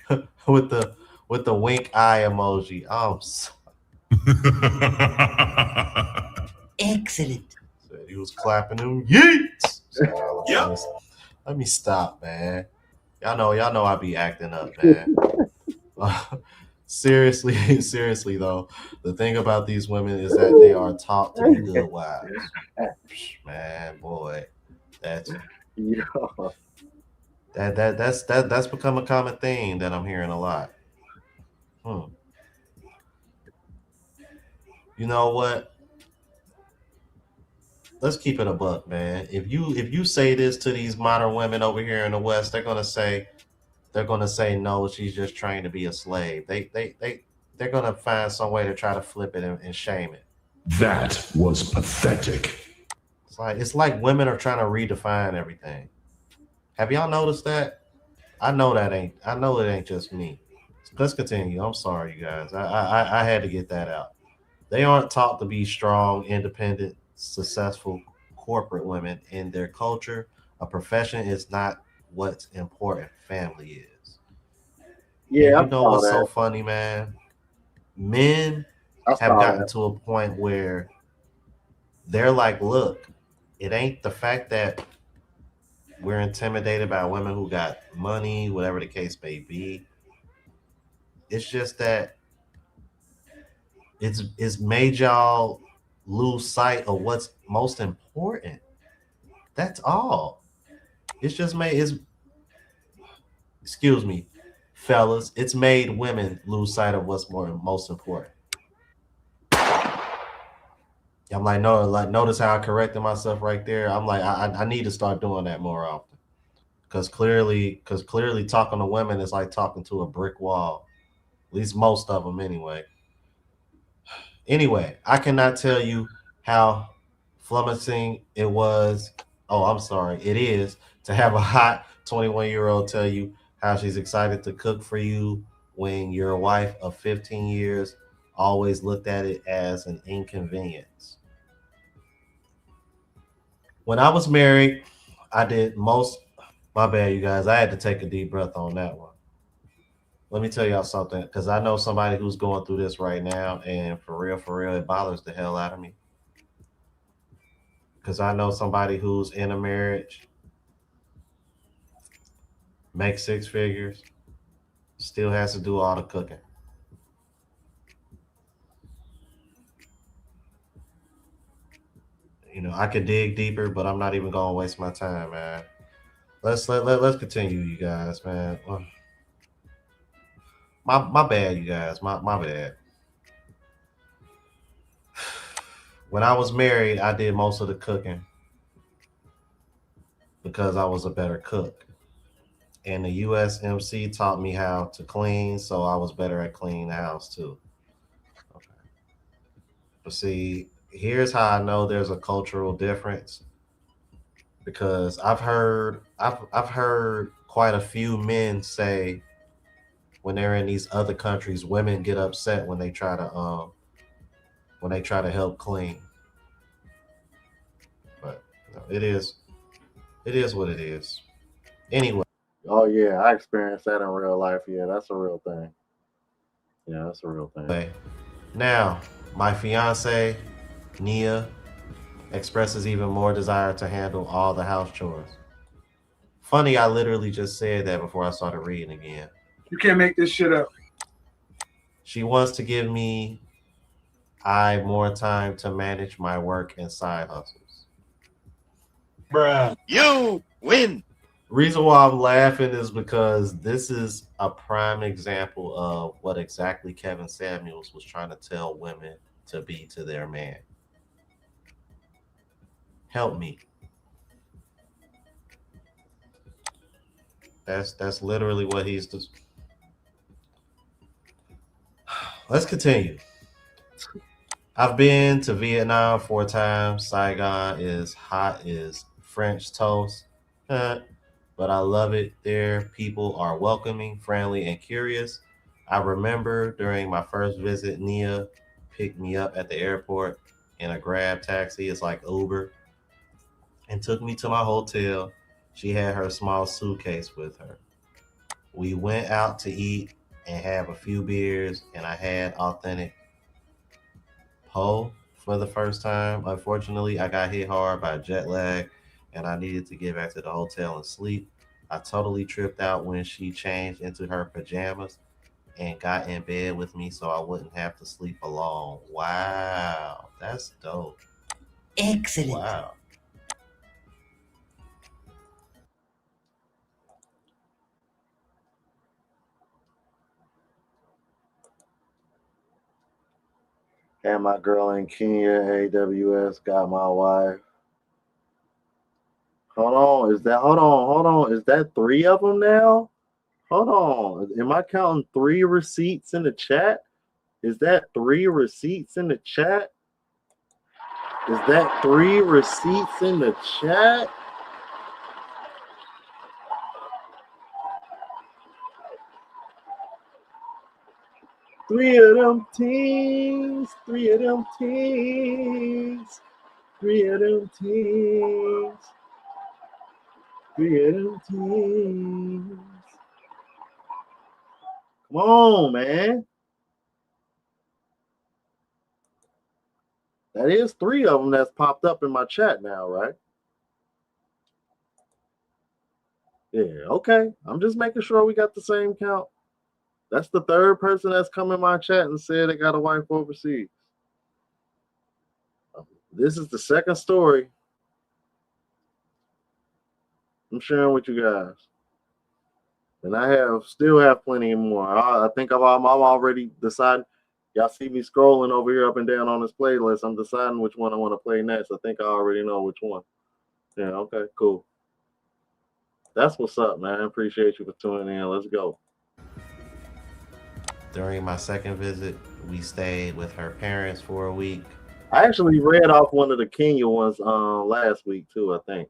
with the with the wink eye emoji. Excellent. Said he was clapping them yeets. So Yep. let me stop, man. Y'all know I be acting up, man. Seriously, seriously though, the thing about these women is that they are taught to be good wives. Man, boy, that's Yo, that's become a common thing that I'm hearing a lot. Hmm. You know what? Let's keep it a buck, man. If you say this to these modern women over here in the West, they're gonna say no. She's just trying to be a slave. They're gonna find some way to try to flip it and shame it. That was pathetic. It's like women are trying to redefine everything. Have y'all noticed that? I know it ain't just me. Let's continue. I'm sorry, you guys. I had to get that out. They aren't taught to be strong, independent, successful corporate women in their culture. A profession is not what's important. Family is. And yeah, I you know saw what's so that. funny, man? Men I have saw gotten that. to a point where they're like, look, it ain't the fact that we're intimidated by women who got money, whatever the case may be. It's just that it's made y'all lose sight of what's most important. That's all. It's just made it's excuse me, fellas. It's made women lose sight of what's more most important. I'm like, no, like notice how I corrected myself right there. I'm like, I need to start doing that more often. Because clearly talking to women is like talking to a brick wall. At least most of them, anyway. Anyway, I cannot tell you how flummoxing it was. Oh, I'm sorry. It is to have a hot 21-year-old tell you how she's excited to cook for you when your wife of 15 years always looked at it as an inconvenience. When I was married, I did most. My bad, you guys. I had to take a deep breath on that one. Let me tell y'all something, because I know somebody who's going through this right now, and for real, it bothers the hell out of me. Because I know somebody who's in a marriage, makes six figures, still has to do all the cooking. I could dig deeper, but I'm not even gonna waste my time, man. Let's continue, you guys, man. My bad, you guys. My bad. When I was married, I did most of the cooking because I was a better cook. And the USMC taught me how to clean, so I was better at cleaning the house too. Okay. But see, here's how I know there's a cultural difference, because I've heard quite a few men say when they're in these other countries, women get upset when they try to help clean. But it is what it is. Anyway, Oh yeah, I experienced that in real life. Yeah, that's a real thing. Yeah, that's a real thing. now my fiance Nia expresses even more desire to handle all the house chores. Funny, I literally just said that before I started reading again. You can't make this shit up. She wants to give me I more time to manage my work and side hustles. Bruh. You win. Reason why I'm laughing is because this is a prime example of what exactly Kevin Samuels was trying to tell women to be to their man. Help me. That's literally what he's just. Let's continue. I've been to Vietnam 4 times. Saigon is hot as French toast. But I love it there. People are welcoming, friendly, and curious. I remember during my first visit, Nia picked me up at the airport in a grab taxi. It's like Uber, and took me to my hotel. She had her small suitcase with her. We went out to eat and have a few beers, and I had authentic Po for the first time. Unfortunately, I got hit hard by jet lag and I needed to get back to the hotel and sleep. I totally tripped out when she changed into her pajamas and got in bed with me so I wouldn't have to sleep alone. Wow, that's dope. Excellent. Wow. And my girl in Kenya, AWS, got my wife. Hold on. Is that three of them now? Hold on. Am I counting three receipts in the chat? Is that three receipts in the chat? Is that three receipts in the chat? Three of them teams. Three of them teams. Three of them teams. Three of them teams. Come on, man. That is three of them that's popped up in my chat now, right? Yeah, okay. I'm just making sure we got the same count. That's the third person that's come in my chat and said they got a wife overseas. This is the second story I'm sharing with you guys. And I still have plenty more. I think I'm already deciding. Y'all see me scrolling over here up and down on this playlist. I'm deciding which one I want to play next. I think I already know which one. Yeah, okay, cool. That's what's up, man. Appreciate you for tuning in. Let's go. During my second visit, we stayed with her parents for a week. I actually read off one of the Kenya ones last week too, I think.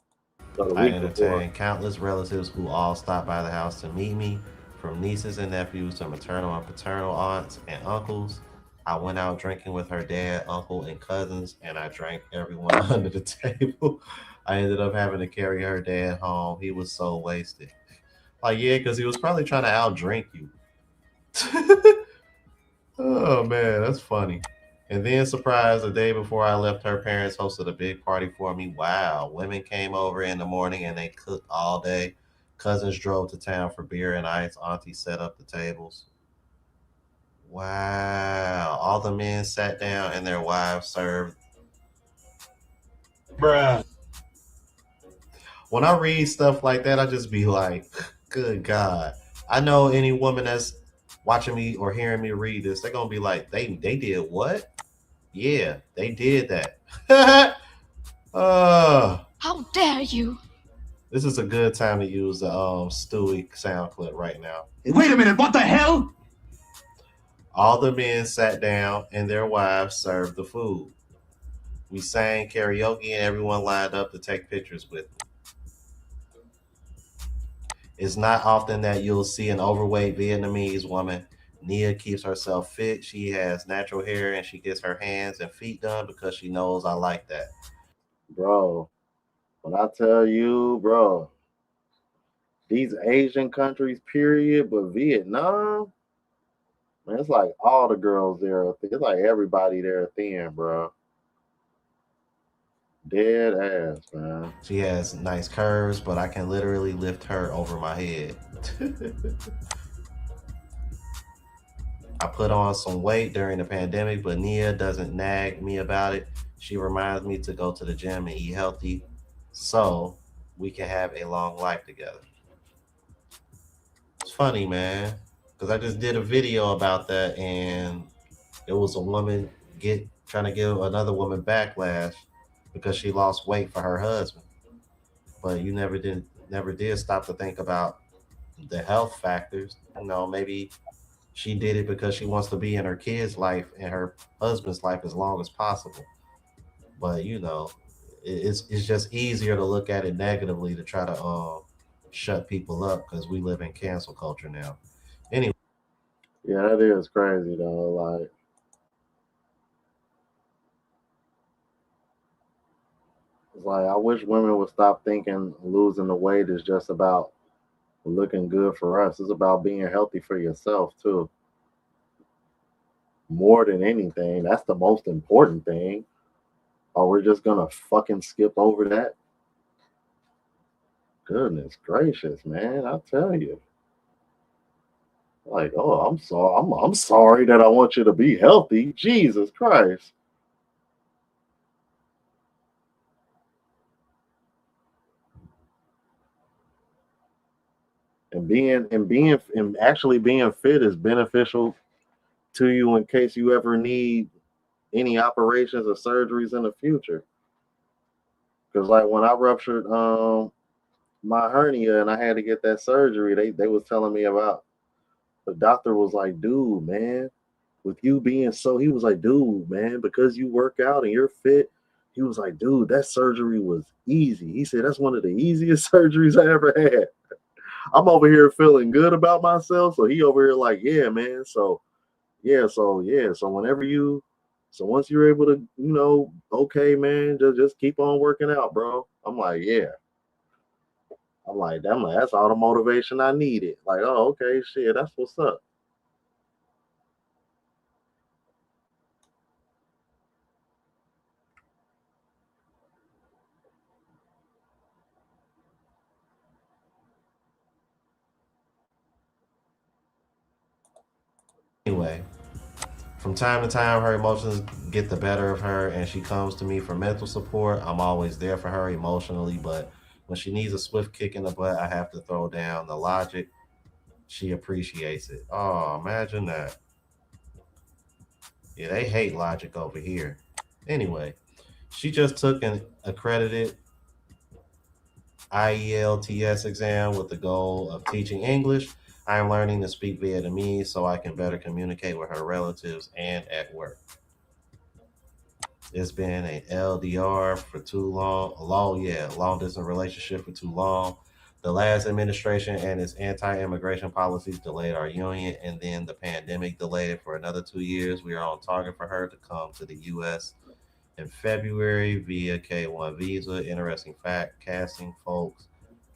So the I week before. entertained countless relatives who all stopped by the house to meet me, from nieces and nephews to maternal and paternal aunts and uncles. I went out drinking with her dad, uncle, and cousins, and I drank everyone under the table. I ended up having to carry her dad home. He was so wasted. Like, yeah, because he was probably trying to outdrink you. Oh, man, that's funny. And then, surprise, the day before I left, her parents hosted a big party for me. Wow. Women came over in the morning and they cooked all day. Cousins drove to town for beer and ice. Auntie set up the tables. Wow. All the men sat down and their wives served. Bruh. When I read stuff like that, I just be like, good God. I know any woman that's watching me or hearing me read this, they're going to be like, they did what? Yeah, they did that. How dare you? This is a good time to use the Stewie sound clip right now. Wait a minute, what the hell? All the men sat down and their wives served the food. We sang karaoke and everyone lined up to take pictures with me. It's not often that you'll see an overweight Vietnamese woman. Nia keeps herself fit. She has natural hair and she gets her hands and feet done because she knows I like that. Bro, when I tell you, bro, these Asian countries, period, but Vietnam, man, it's like all the girls there. It's like everybody there thin, bro. Dead ass, man. She has nice curves, but I can literally lift her over my head. I put on some weight during the pandemic, but Nia doesn't nag me about it. She reminds me to go to the gym and eat healthy so we can have a long life together. It's funny, man, because I just did a video about that and it was a woman get trying to give another woman backlash because she lost weight for her husband. But you never did stop to think about the health factors. Maybe she did it because she wants to be in her kid's life and her husband's life as long as possible. But it's just easier to look at it negatively to try to shut people up because we live in cancel culture now. Anyway, Yeah, that is crazy though. Like, it's like I wish women would stop thinking losing the weight is just about looking good for us. It's about being healthy for yourself too. More than anything, that's the most important thing. Or we're just gonna fucking skip over that. Goodness gracious, man! I tell you, like, oh, I'm sorry. I'm sorry that I want you to be healthy. Jesus Christ. And actually being fit is beneficial to you in case you ever need any operations or surgeries in the future. Because like when I ruptured my hernia and I had to get that surgery, they was telling me about, the doctor was like, dude, man, with you being so, he was like, dude, man, because you work out and you're fit, he was like, dude, that surgery was easy. He said that's one of the easiest surgeries I ever had. I'm over here feeling good about myself. So he over here like, yeah, man. So whenever you, so once you're able to, okay, man, just keep on working out, bro. I'm like, yeah. I'm like, that's all the motivation I needed. Like, oh, okay, shit, that's what's up. anyway, from time to time, her emotions get the better of her, and she comes to me for mental support. I'm always there for her emotionally, but when she needs a swift kick in the butt, I have to throw down the logic. She appreciates it. Oh, imagine that. Yeah, they hate logic over here. Anyway, she just took an accredited IELTS exam with the goal of teaching English. I am learning to speak Vietnamese so I can better communicate with her relatives and at work. It's been a LDR for too long. Long distance relationship for too long. The last administration and its anti-immigration policies delayed our union, and then the pandemic delayed it for another 2 years. We are on target for her to come to the U.S. in February via K1 visa. Interesting fact: casting folks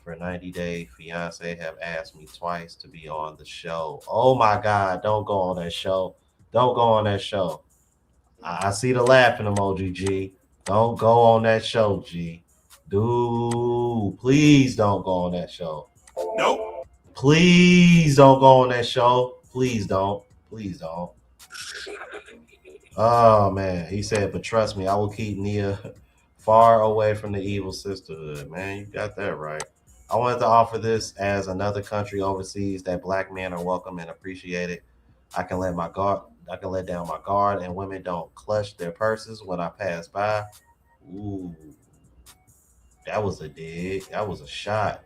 for 90 Day Fiance have asked me twice to be on the show. Oh my God! Don't go on that show. Don't go on that show. I see the laughing emoji, G. Don't go on that show, G. Dude, please don't go on that show. Nope. Please don't go on that show. Please don't. Please don't. Oh man, he said, but trust me, I will keep Nia far away from the evil sisterhood. Man, you got that right. I wanted to offer this as another country overseas that black men are welcome and appreciated. I can let my guard I can let down my guard and women don't clutch their purses when I pass by. Ooh, that was a dig. That was a shot.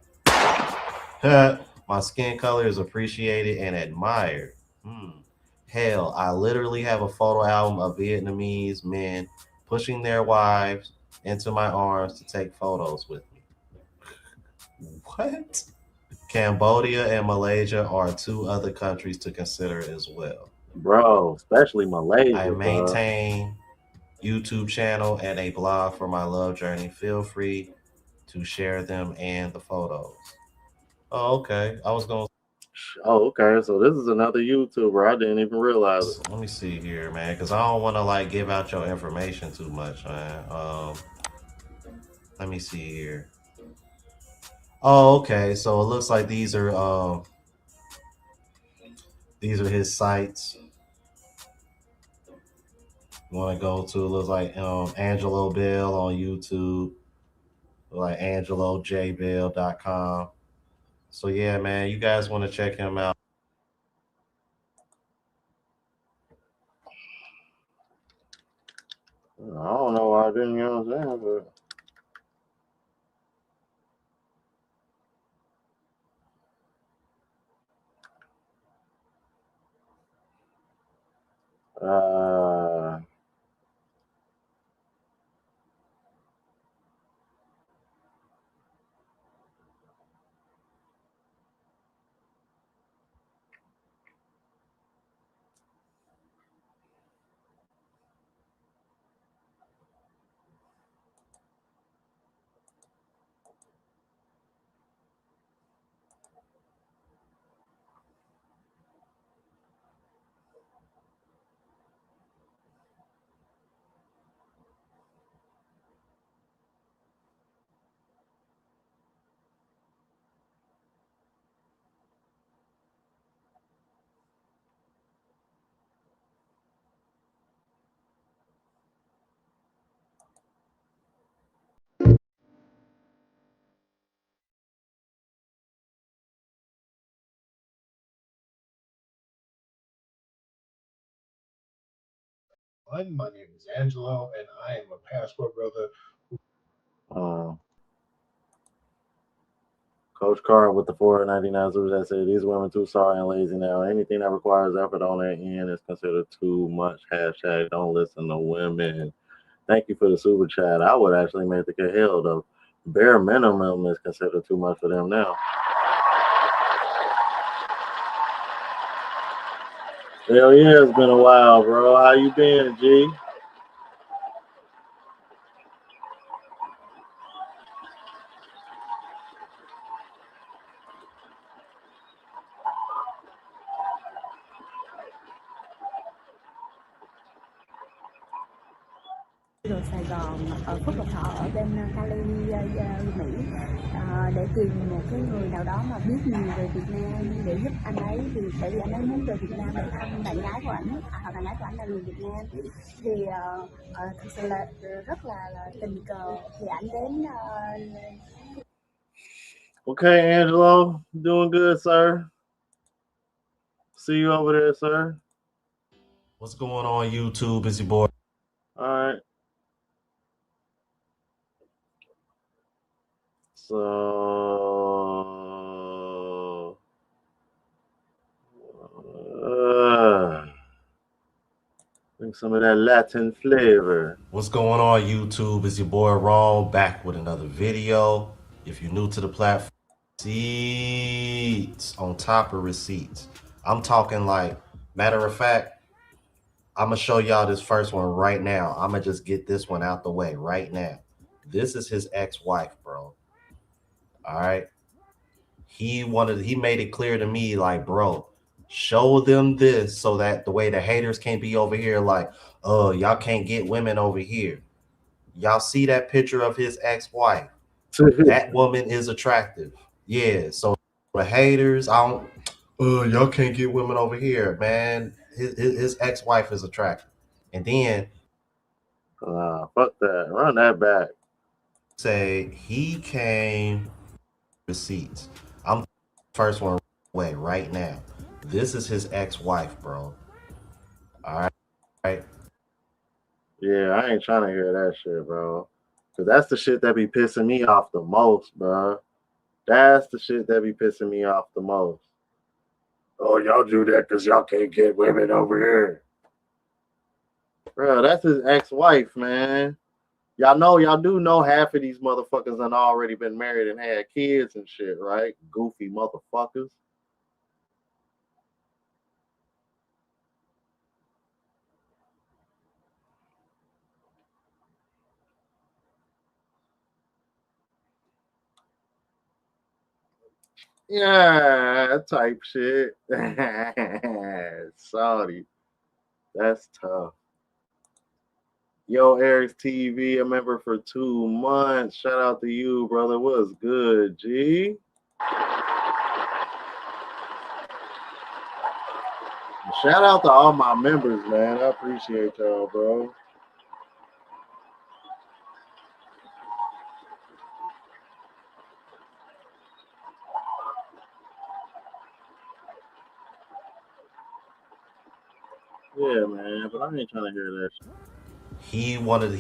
My skin color is appreciated and admired. Hmm. Hell, I literally have a photo album of Vietnamese men pushing their wives into my arms to take photos with me. What? Cambodia and Malaysia are two other countries to consider as well. bro. Especially I Malaysia, bro. maintain YouTube channel and a blog for my love journey. Feel free to share them and the photos. Oh, okay. I was going to Oh, okay. So this is another YouTuber. I didn't even realize it. let me see here, man, because I don't want to like give out your information too much, man. Let me see here. Oh, okay. So it looks like these are his sites. You want to go to? It looks like Angelo Bill on YouTube, like angelojbill.com. So yeah, man, you guys want to check him out. I don't know why I didn't. You know what I'm saying? But My name is Angelo, and I am a passport brother. uh, Coach Carr with the 499 Super that said these women too sorry and lazy now. Anything that requires effort on their end is considered too much. Hashtag don't listen to women. Thank you for the super chat. I would actually make the hell the bare minimum is considered too much for them now. Hell yeah, it's been a while, bro. How you been, G? Rồi Sài Gòn ở Phúc Lộc Thọ ở bên Cali, Mỹ, để tìm một cái người nào đó mà biết nhiều về Việt Nam để giúp anh ấy, vì tại vì anh ấy muốn về Việt Nam để thăm bạn gái của ảnh, hoặc bạn gái của ảnh là người Việt Nam, thì thực sự là rất là tình cờ thì ảnh đến. Okay, Angelo, doing good, sir. See you over there, sir. What's going on YouTube? It's your boy. All right. So Bring some of that Latin flavor. What's going on, YouTube? It's your boy Ron back with another video. If you're new to the platform, receipts on top of receipts. I'm talking like, matter of fact, I'm gonna show y'all this first one right now. I'm gonna just get this one out the way right now. This is his ex-wife, bro. All right. He made it clear to me, like, bro, show them this so that the way the haters can't be over here, like, oh, y'all can't get women over here. Y'all see that picture of his ex-wife? That woman is attractive. Yeah. So the haters, I don't. Oh, y'all can't get women over here, man. His ex-wife is attractive. And then Fuck that. Run that back. say he came receipts. I'm first one away right now. This is his ex-wife, bro. All right. Yeah, I ain't trying to hear that shit, bro. Cause that's the shit that be pissing me off the most, bro. That's the shit that be pissing me off the most. Oh, y'all do that because y'all can't get women over here. Bro, that's his ex-wife, man. Y'all do know half of these motherfuckers done already been married and had kids and shit, right? Goofy motherfuckers. Yeah, type shit. Sorry. That's tough. Yo, Eric's TV, a member for 2 months. Shout out to you, brother. What's good, G? Shout out to all my members, man. I appreciate y'all, bro. Yeah, man, but I ain't trying to hear that shit. He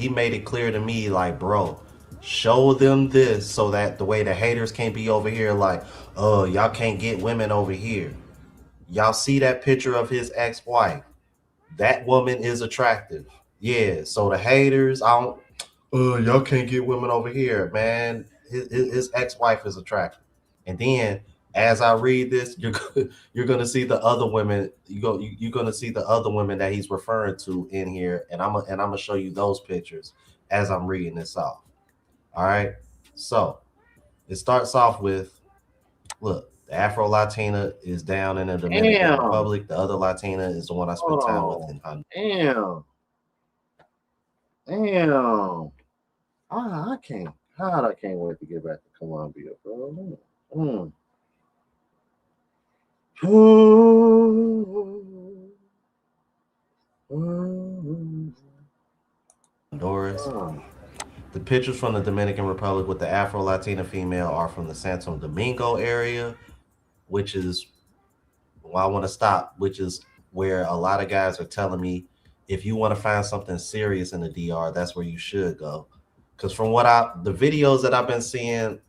made it clear to me, like, bro, show them this so that the way the haters can't be over here, like, oh, y'all can't get women over here. Y'all see that picture of his ex-wife? That woman is attractive. Yeah. So the haters, I don't. Oh, y'all can't get women over here, man. His ex-wife is attractive. And then as I read this, you're gonna see the other women. You're gonna see the other women that he's referring to in here, and I'm gonna show you those pictures as I'm reading this off. All right. So it starts off with, look, the Afro Latina is down in the Dominican Damn. Republic. The other Latina is the one I spent time with in Honduras. Damn. I can't. God, I can't wait to get back to Colombia, bro. Honduras. The pictures from the Dominican Republic with the Afro Latina female are from the Santo Domingo area, which is I want to stop, which is where a lot of guys are telling me if you want to find something serious in the DR, that's where you should go. Because from the videos that I've been seeing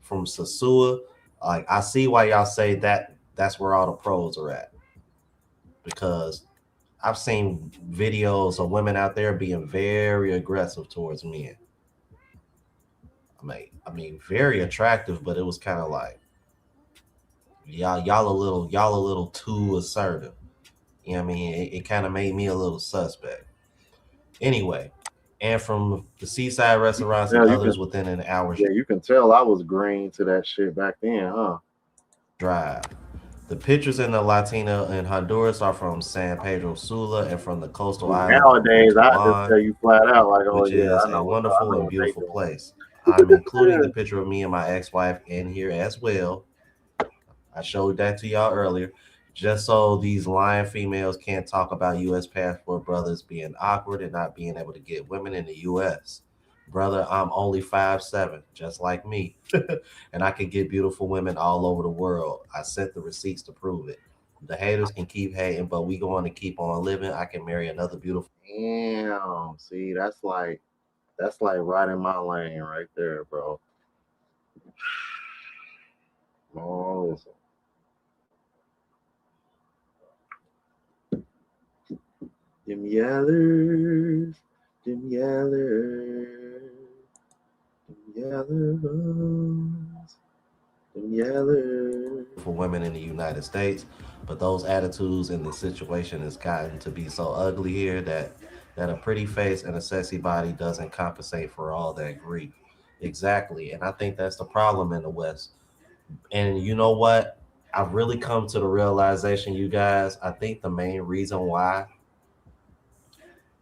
from Sasua, like, I see why y'all say that's where all the pros are at. Because I've seen videos of women out there being very aggressive towards men. I mean, very attractive, but it was kind of like y'all a little too assertive. You know what I mean? It kind of made me a little suspect. Anyway, and from the seaside restaurants and others within an hour's you can tell I was green to that shit back then, huh? drive. The pictures in the Latina in Honduras are from San Pedro Sula and from the coastal island. Nowadays, I just tell you flat out, like, oh which yeah, is I know a wonderful and beautiful doing. place. I'm including the picture of me and my ex-wife in here as well. I showed that to y'all earlier, just so these lying females can't talk about U.S. passport brothers being awkward and not being able to get women in the U.S. Brother, I'm only 5'7", just like me, and I can get beautiful women all over the world. I sent the receipts to prove it. The haters can keep hating, but we going to keep on living. I can marry another beautiful. Damn, see, that's like right in my lane right there, bro. Oh, listen. Them yellers, them yellers, them yellers, them yellers. For women in the United States, but those attitudes in the situation has gotten to be so ugly here that a pretty face and a sexy body doesn't compensate for all that grief. Exactly, and I think that's the problem in the West. And you know what? I've really come to the realization, you guys. I think the main reason why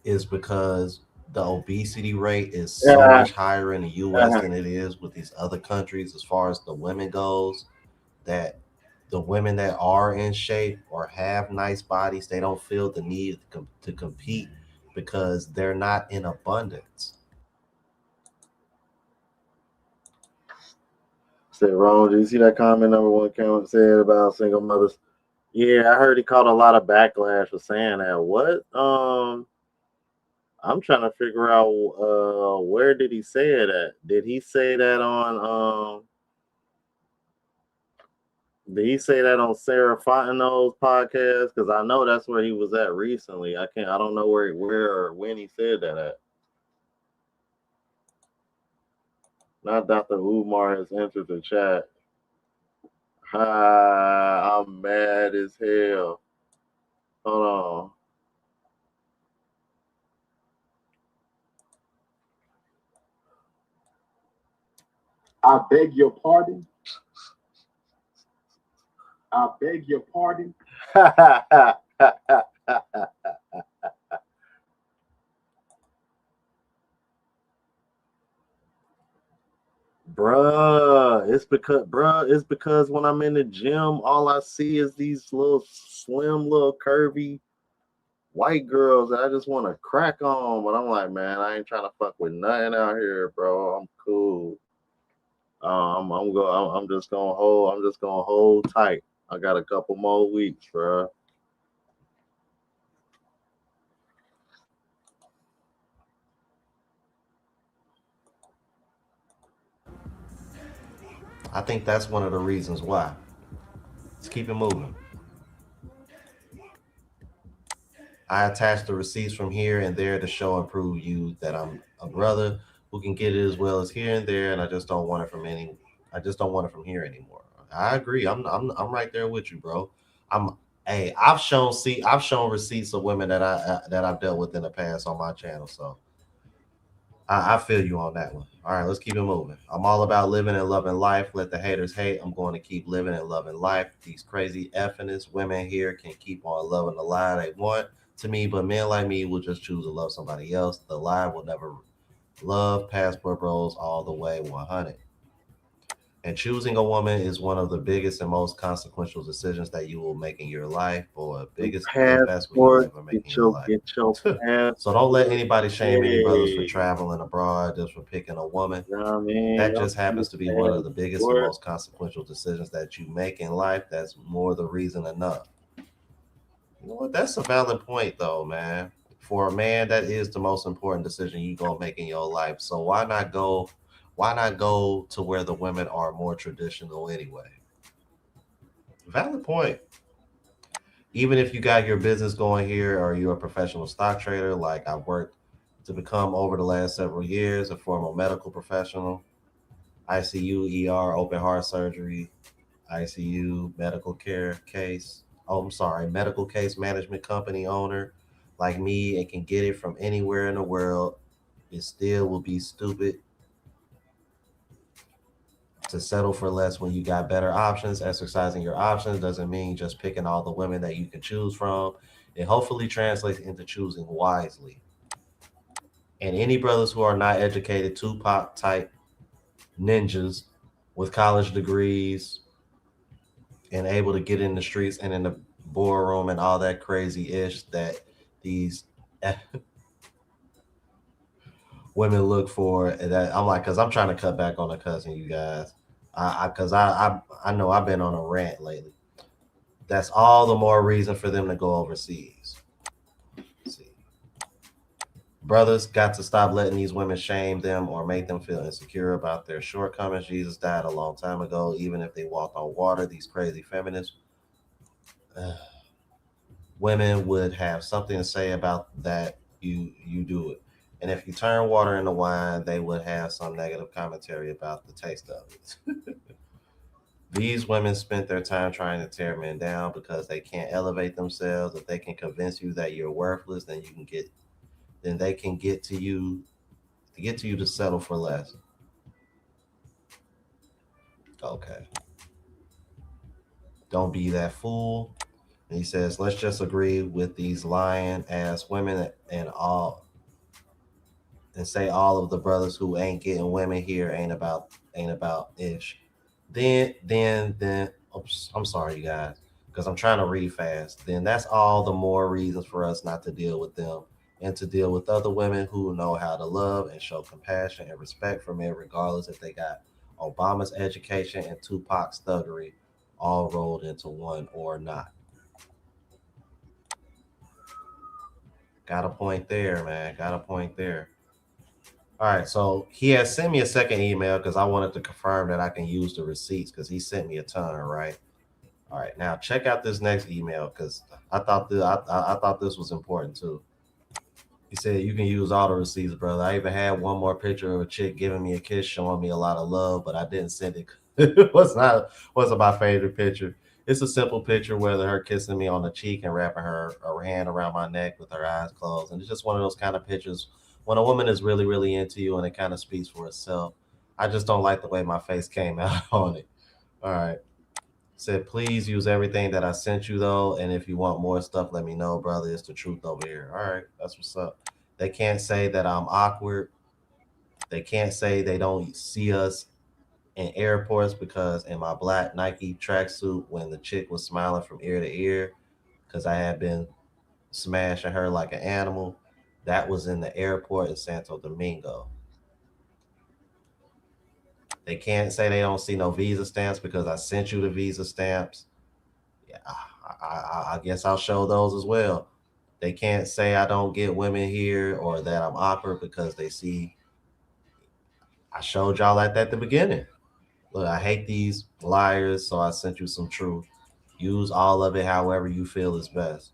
is because the obesity rate is so Yeah, much higher in the US than it is with these other countries as far as the women goes, that the women that are in shape or have nice bodies, they don't feel the need to compete because they're not in abundance. said wrong. Did you see that comment number one count said about single mothers? Yeah, I heard he caught a lot of backlash for saying that. What? I'm trying to figure out where did he say it at? Did he say that on did he say that on Sarah Fontenot's podcast? Because I know that's where he was at recently. I don't know where or when he said that at. Not Dr. Umar has entered the chat. Hi, I'm mad as hell. Hold on. I beg your pardon. I beg your pardon. Bruh, it's because when I'm in the gym, all I see is these little slim, little curvy white girls that I just want to crack on. But I'm like, man, I ain't trying to fuck with nothing out here, bro. I'm cool. I'm just gonna hold. I'm just gonna hold tight. I got a couple more weeks, bro. I think that's one of the reasons why. Let's keep it moving. I attach the receipts from here and there to show and prove you that I'm a brother who can get it as well as here and there, and I just don't want it from any. I just don't want it from here anymore. I agree. I'm right there with you, bro. I'm. Hey, I've shown receipts of women that I've dealt with in the past on my channel, so I feel you on that one. All right, let's keep it moving. I'm all about living and loving life. Let the haters hate. I'm going to keep living and loving life. These crazy effing women here can keep on loving the lie they want to me, but men like me will just choose to love somebody else. The lie will never love. Passport bros all the way 100. And choosing a woman is one of the biggest and most consequential decisions that you will make in your life, or biggest investment you'll Passport, ever make in your life. get your So don't let passport. anybody shame any brothers for Hey, traveling abroad just for picking a woman. you know what I mean? That Y'all just see happens this to be one of the biggest and passport? most consequential decisions that you make in life. That's more the reason enough. You know what? That's a valid point, though, man. For a man, that is the most important decision you gonna make in your life. So why not go? Why not go to where the women are more traditional anyway? Valid point. Even if you got your business going here or you're a professional stock trader, like I've worked to become over the last several years, a former medical professional, ICU, ER, open heart surgery, ICU, medical care case. Oh, I'm sorry, medical case management company owner like me and can get it from anywhere in the world. It still will be stupid to settle for less when you got better options. Exercising your options doesn't mean just picking all the women that you can choose from. It hopefully translates into choosing wisely. And any brothers who are not educated, Tupac type ninjas with college degrees and able to get in the streets and in the boardroom and all that crazy ish that these women look for. And that I'm like, because I'm trying to cut back on the cussing, you guys. I know I've been on a rant lately. That's all the more reason for them to go overseas. See, brothers got to stop letting these women shame them or make them feel insecure about their shortcomings. Jesus died a long time ago, even if they walked on water. These crazy feminists. women would have something to say about that you do it. And if you turn water into wine, they would have some negative commentary about the taste of it. These women spent their time trying to tear men down because they can't elevate themselves. If they can convince you that you're worthless, then they can get to you to settle for less. Okay. Don't be that fool. And he says, let's just agree with these lying ass women and say all of the brothers who ain't getting women here ain't about ish. Then oops, I'm sorry you guys, because I'm trying to read fast. Then that's all the more reasons for us not to deal with them and to deal with other women who know how to love and show compassion and respect for men, regardless if they got Obama's education and Tupac's thuggery all rolled into one or not. Got a point there, man. Got a point there. All right, so he has sent me a second email because I wanted to confirm that I can use the receipts because he sent me a ton, right? All right, now check out this next email because I thought this was important too. He said you can use all the receipts, brother. I even had one more picture of a chick giving me a kiss, showing me a lot of love, but I didn't send it. It wasn't my favorite picture. It's a simple picture where her kissing me on the cheek and wrapping her hand around my neck with her eyes closed, and it's just one of those kind of pictures when a woman is really really into you and it kind of speaks for itself. I just don't like the way my face came out on it. All right. Said, please use everything that I sent you though, and if you want more stuff, let me know, brother. It's the truth over here. All right, that's what's up. They can't say that I'm awkward. They can't say they don't see us in airports because in my black Nike tracksuit, when the chick was smiling from ear to ear, because I had been smashing her like an animal, that was in the airport in Santo Domingo. They can't say they don't see no visa stamps because I sent you the visa stamps. Yeah, I guess I'll show those as well. They can't say I don't get women here or that I'm awkward because they see I showed y'all that at the beginning. Look, I hate these liars, so I sent you some truth. Use all of it however you feel is best.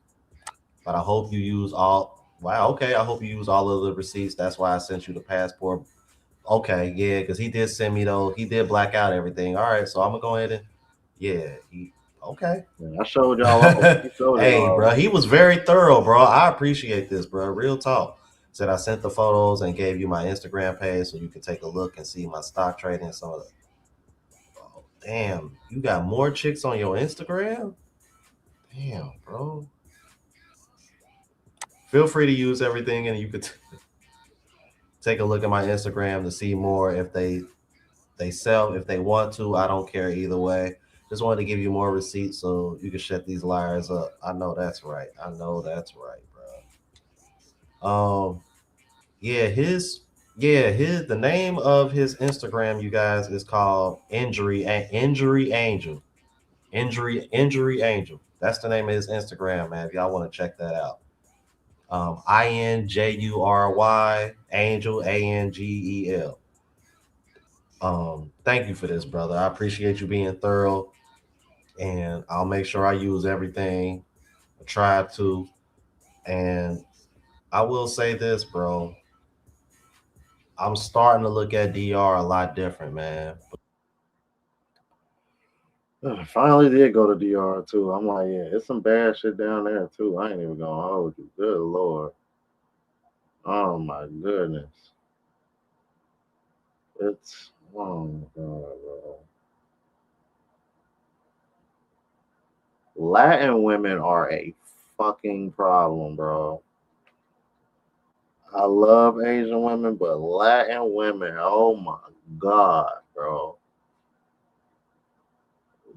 But I hope you use all. Wow, okay. I hope you use all of the receipts. That's why I sent you the passport. Okay, yeah, because he did send me though. He did black out everything. All right, so I'm gonna go ahead and yeah. Okay. Yeah, I showed y'all all. He showed Hey, y'all bro, he was very thorough, bro. I appreciate this, bro. Real talk. Said I sent the photos and gave you my Instagram page so you can take a look and see my stock trading. Some of the. Oh, damn, you got more chicks on your Instagram? Damn, bro. Feel free to use everything, and you could take a look at my Instagram to see more if they sell if they want to. I don't care either way. Just wanted to give you more receipts so you can shut these liars up. I know that's right. I know that's right, bro. Yeah, his the name of his Instagram, you guys, is called Injury Angel. Injury Angel. That's the name of his Instagram, man. If y'all want to check that out. INJURY Angel ANGEL. Thank you for this, brother. I appreciate you being thorough, and I'll make sure I use everything. I try to, and I will say this, bro. I'm starting to look at DR a lot different, man. finally did go to DR too. I'm like, yeah, it's some bad shit down there too. I ain't even gonna hold you. Good lord. Oh my goodness. It's oh my god, bro. Latin women are a fucking problem, bro. I love Asian women, but Latin women, oh my god, bro.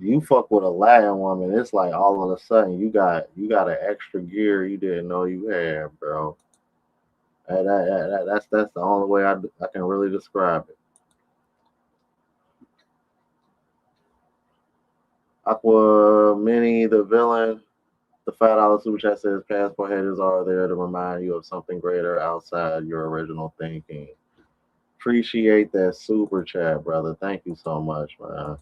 You fuck with a Latin woman, it's like all of a sudden you got an extra gear you didn't know you had, bro. That's the only way I can really describe it. Aqua Mini, the villain, the $5 super chat says passport headers are there to remind you of something greater outside your original thinking. Appreciate that super chat, brother. Thank you so much, man.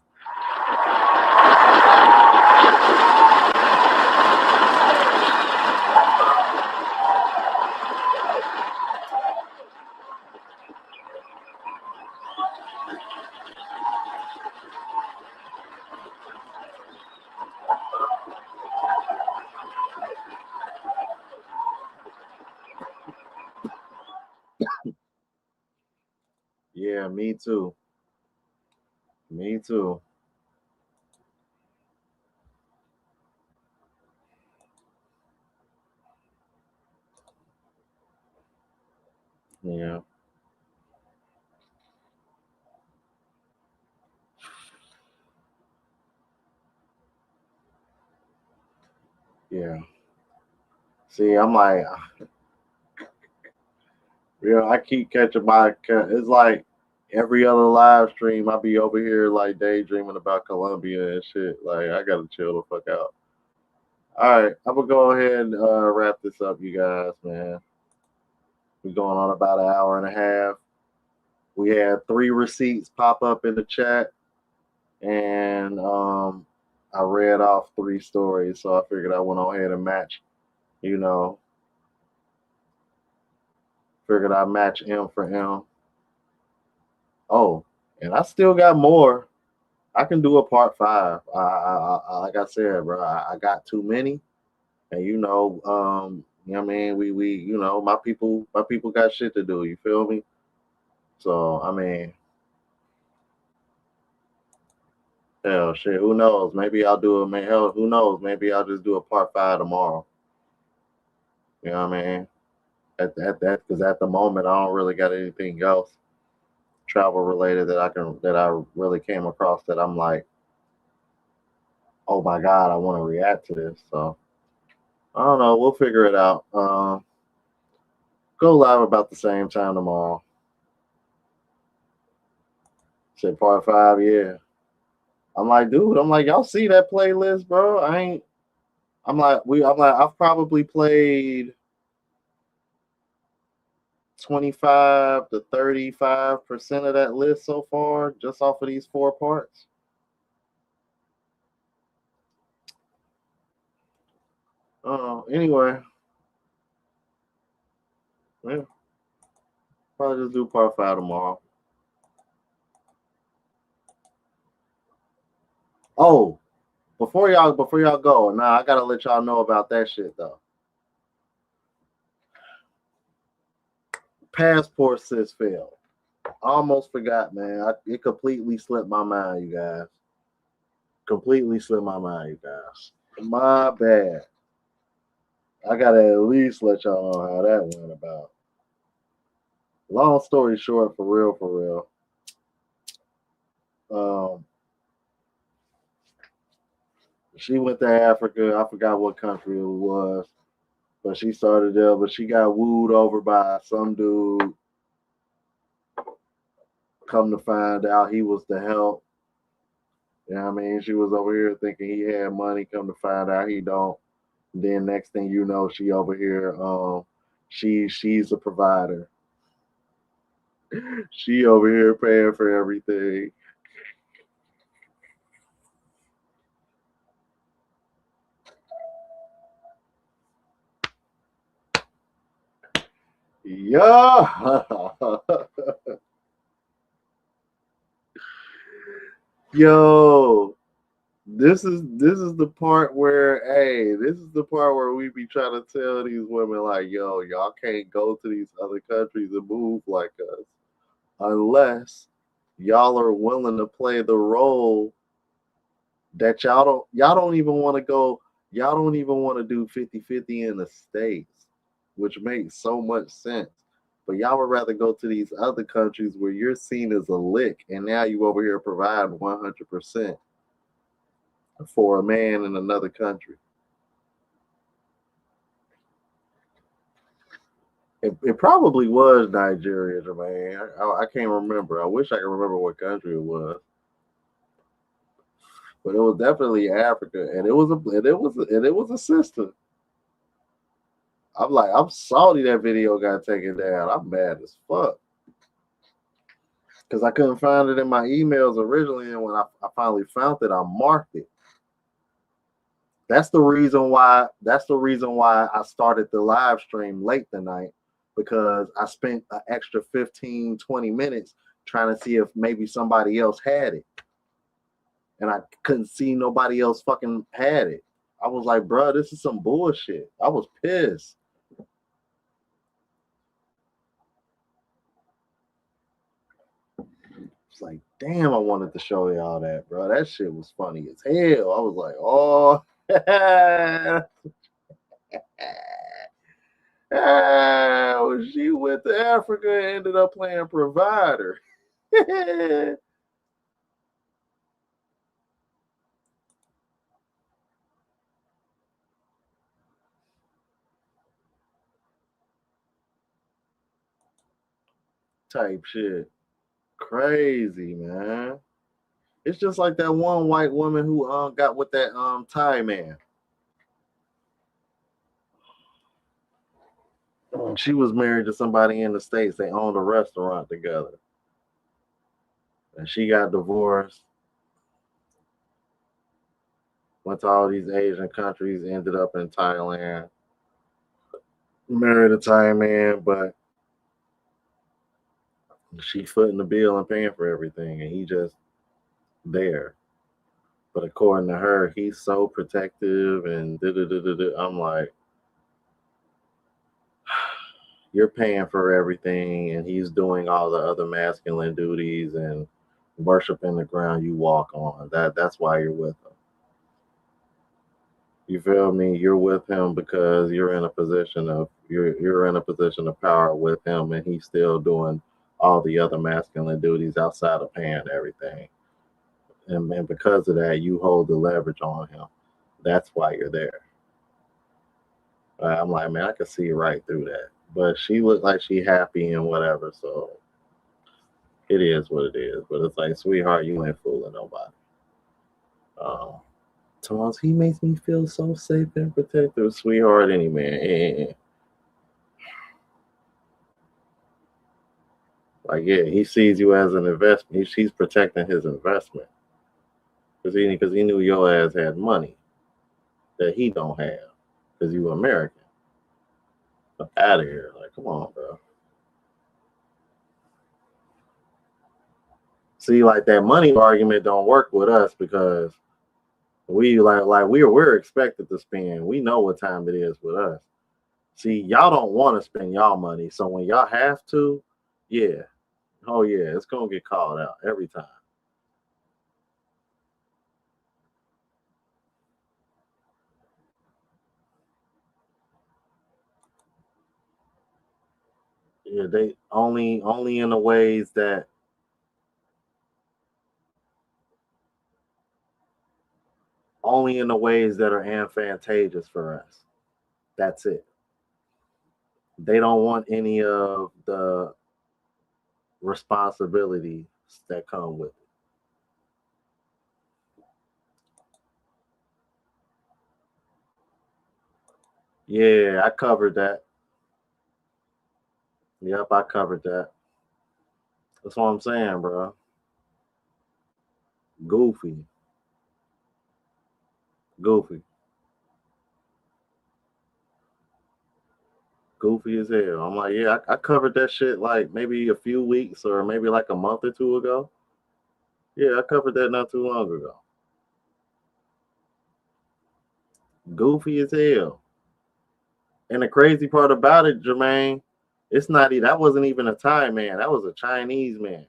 Yeah, me too. Me too. Yeah, yeah. See, I'm like, I keep catching it's like every other live stream, I be over here like daydreaming about Colombia and shit. Like, I gotta chill the fuck out. All right, I'm gonna go ahead and wrap this up, you guys, man. We're going on about an hour and a half. We had 3 receipts pop up in the chat, and I read off 3 stories, so I figured I went on ahead and match. You know, figured I match M for M. Oh, and I still got more. I can do a part 5. Like I said, bro, I got too many, and you know what I mean. We, my people got shit to do. You feel me? So I mean, hell, shit. Who knows? Maybe I'll do it. Man, hell, who knows? Maybe I'll just do a part 5 tomorrow. You know what I mean? At that, because at the moment I don't really got anything else travel related that I really came across that I'm like, oh my god, I want to react to this. So I don't know. We'll figure it out. Go live about the same time tomorrow. Say part 5, yeah. I'm like, dude. I'm like, y'all see that playlist, bro? I ain't. I'm like, I've probably played 25 to 35% of that list so far, just off of these 4 parts. Anyway, yeah, probably just do part 5 tomorrow. Oh, before y'all go, now I gotta let y'all know about that shit though. Passport says failed. Almost forgot, man. It completely slipped my mind, you guys. Completely slipped my mind, you guys. My bad. I gotta at least let y'all know how that went about. Long story short, for real. She went to Africa. I forgot what country it was, but she started there. But she got wooed over by some dude. Come to find out, he was the help. You know what I mean? She was over here thinking he had money. Come to find out, he don't. Then next thing you know, she over here. She's a provider. She over here paying for everything. Yeah. Yo, this is the part where, hey, this is the part where we be trying to tell these women like, yo, y'all can't go to these other countries and move like us unless y'all are willing to play the role that y'all don't even want to go, y'all don't even want to do 50-50 in the States, which makes so much sense. But y'all would rather go to these other countries where you're seen as a lick, and now you over here provide 100% for a man in another country. It probably was Nigeria, Jermaine. I can't remember. I wish I could remember what country it was, but it was definitely Africa, and it was a sister. I'm salty that video got taken down. I'm mad as fuck because I couldn't find it in my emails originally, and when I finally found it, I marked it. That's the reason why. That's the reason why I started the live stream late tonight, because I spent an extra 15-20 minutes trying to see if maybe somebody else had it, and I couldn't see nobody else fucking had it. I was like, bro, this is some bullshit. I was pissed. was like, damn, I wanted to show y'all that, bro. That shit was funny as hell. I was like, oh, she went to Africa and ended up playing provider. Type shit. Crazy, man. It's just like that one white woman who got with that Thai man. She was married to somebody in the States. They owned a restaurant together. And she got divorced, went to all these Asian countries, ended up in Thailand, married a Thai man, but she footing the bill and paying for everything, and he just there. But according to her, he's so protective and I'm like, you're paying for everything, and he's doing all the other masculine duties and worshiping the ground you walk on. That's why you're with him. You feel me? You're with him because you're in a position of power with him, and he's still doing all the other masculine duties outside of paying everything. And because of that, you hold the leverage on him. That's why you're there. I'm like, man, I could see right through that. But she looked like she happy and whatever, so it is what it is. But it's like, sweetheart, you ain't fooling nobody. Thomas, he makes me feel so safe and protected, sweetheart. Any man, like, yeah, he sees you as an investment. He's protecting his investment because he knew your ass had money that he don't have because you American. Out of here, like, come on, bro. See, like that money argument don't work with us because we we're expected to spend. We know what time it is with us. See, y'all don't want to spend y'all money, so when y'all have to, yeah, oh yeah, it's gonna get called out every time. Yeah, they only in the ways that are advantageous for us. That's it. They don't want any of the responsibilities that come with it. Yeah, I covered that. Yep, I covered that. That's what I'm saying, bro. Goofy. Goofy. Goofy as hell. I'm like, yeah, I covered that shit like maybe a few weeks or maybe like a month or two ago. Yeah, I covered that not too long ago. Goofy as hell. And the crazy part about it, Jermaine, that wasn't even a Thai man. That was a Chinese man.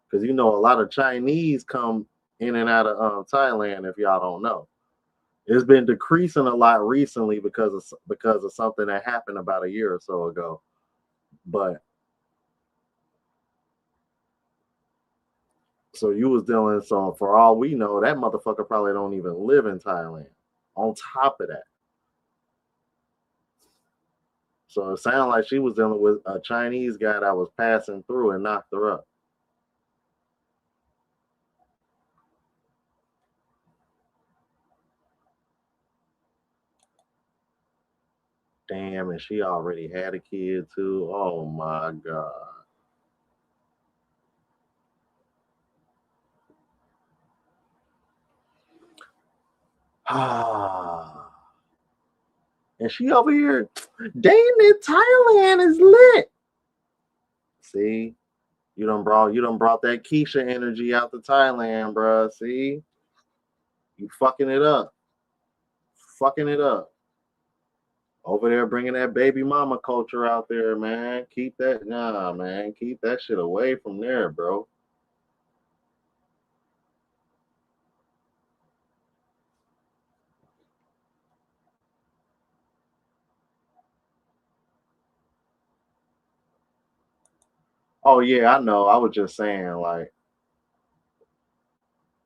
Because you know a lot of Chinese come in and out of Thailand. If y'all don't know, it's been decreasing a lot recently because of something that happened about a year or so ago. But so you was dealing. So for all we know, that motherfucker probably don't even live in Thailand. On top of that, so it sounded like she was dealing with a Chinese guy that was passing through and knocked her up. Damn, and she already had a kid too. Oh my god. Ah. And she over here, damn it, Thailand is lit. See, you done brought that Keisha energy out to Thailand, bruh. See, you fucking it up, fucking it up. Over there bringing that baby mama culture out there, man. Keep that shit away from there, bro. Oh yeah, I know. I was just saying like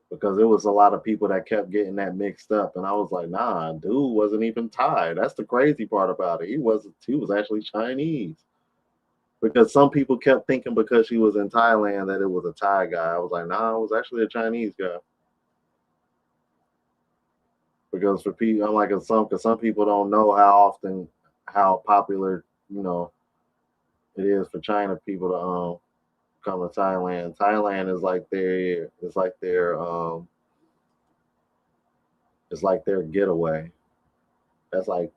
because there was a lot of people that kept getting that mixed up, and I was like, nah, dude wasn't even Thai. That's the crazy part about it. He wasn't. He was actually Chinese. Because some people kept thinking because she was in Thailand that it was a Thai guy. I was like, nah, it was actually a Chinese guy. Because for people, I'm like, because some people don't know how popular, you know, it is for China people to come to Thailand. Thailand is like it's like their getaway. That's like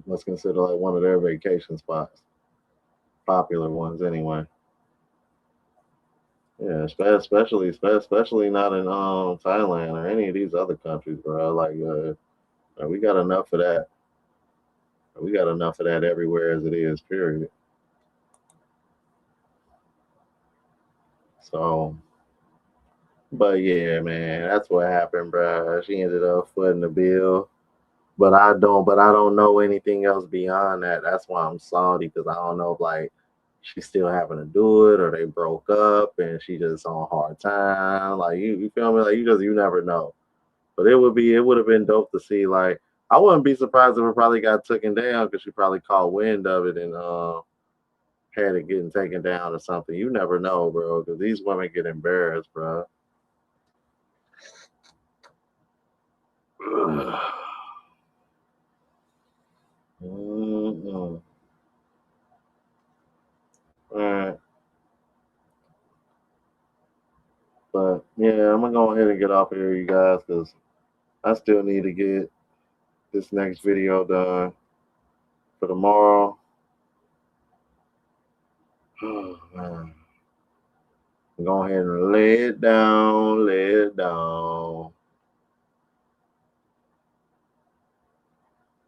what's considered like one of their vacation spots, popular ones anyway. Yeah, especially not in Thailand or any of these other countries, bro. We got enough of that. We got enough of that everywhere as it is. Period. So, but yeah, man, that's what happened, bro. She ended up footing the bill, but I don't know anything else beyond that. That's why I'm salty because I don't know if like she's still having to do it or they broke up and she just on hard time. Like you feel me? Like you never know. But it would have been dope to see. Like I wouldn't be surprised if it probably got taken down because she probably caught wind of it and had it getting taken down or something. You never know, bro. Because these women get embarrassed, bro. Mm-mm. All right, but yeah, I'm gonna go ahead and get off of here, you guys, because I still need to get this next video done for tomorrow. Oh man, go ahead and lay it down.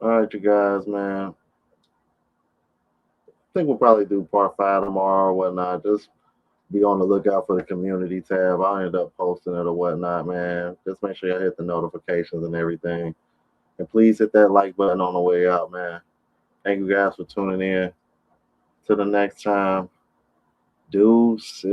All right, you guys, man. I think we'll probably do part 5 tomorrow or whatnot. Just be on the lookout for the community tab. I'll end up posting it or whatnot, man. Just make sure you hit the notifications and everything. And please hit that like button on the way out, man. Thank you guys for tuning in. Till the next time, deuces.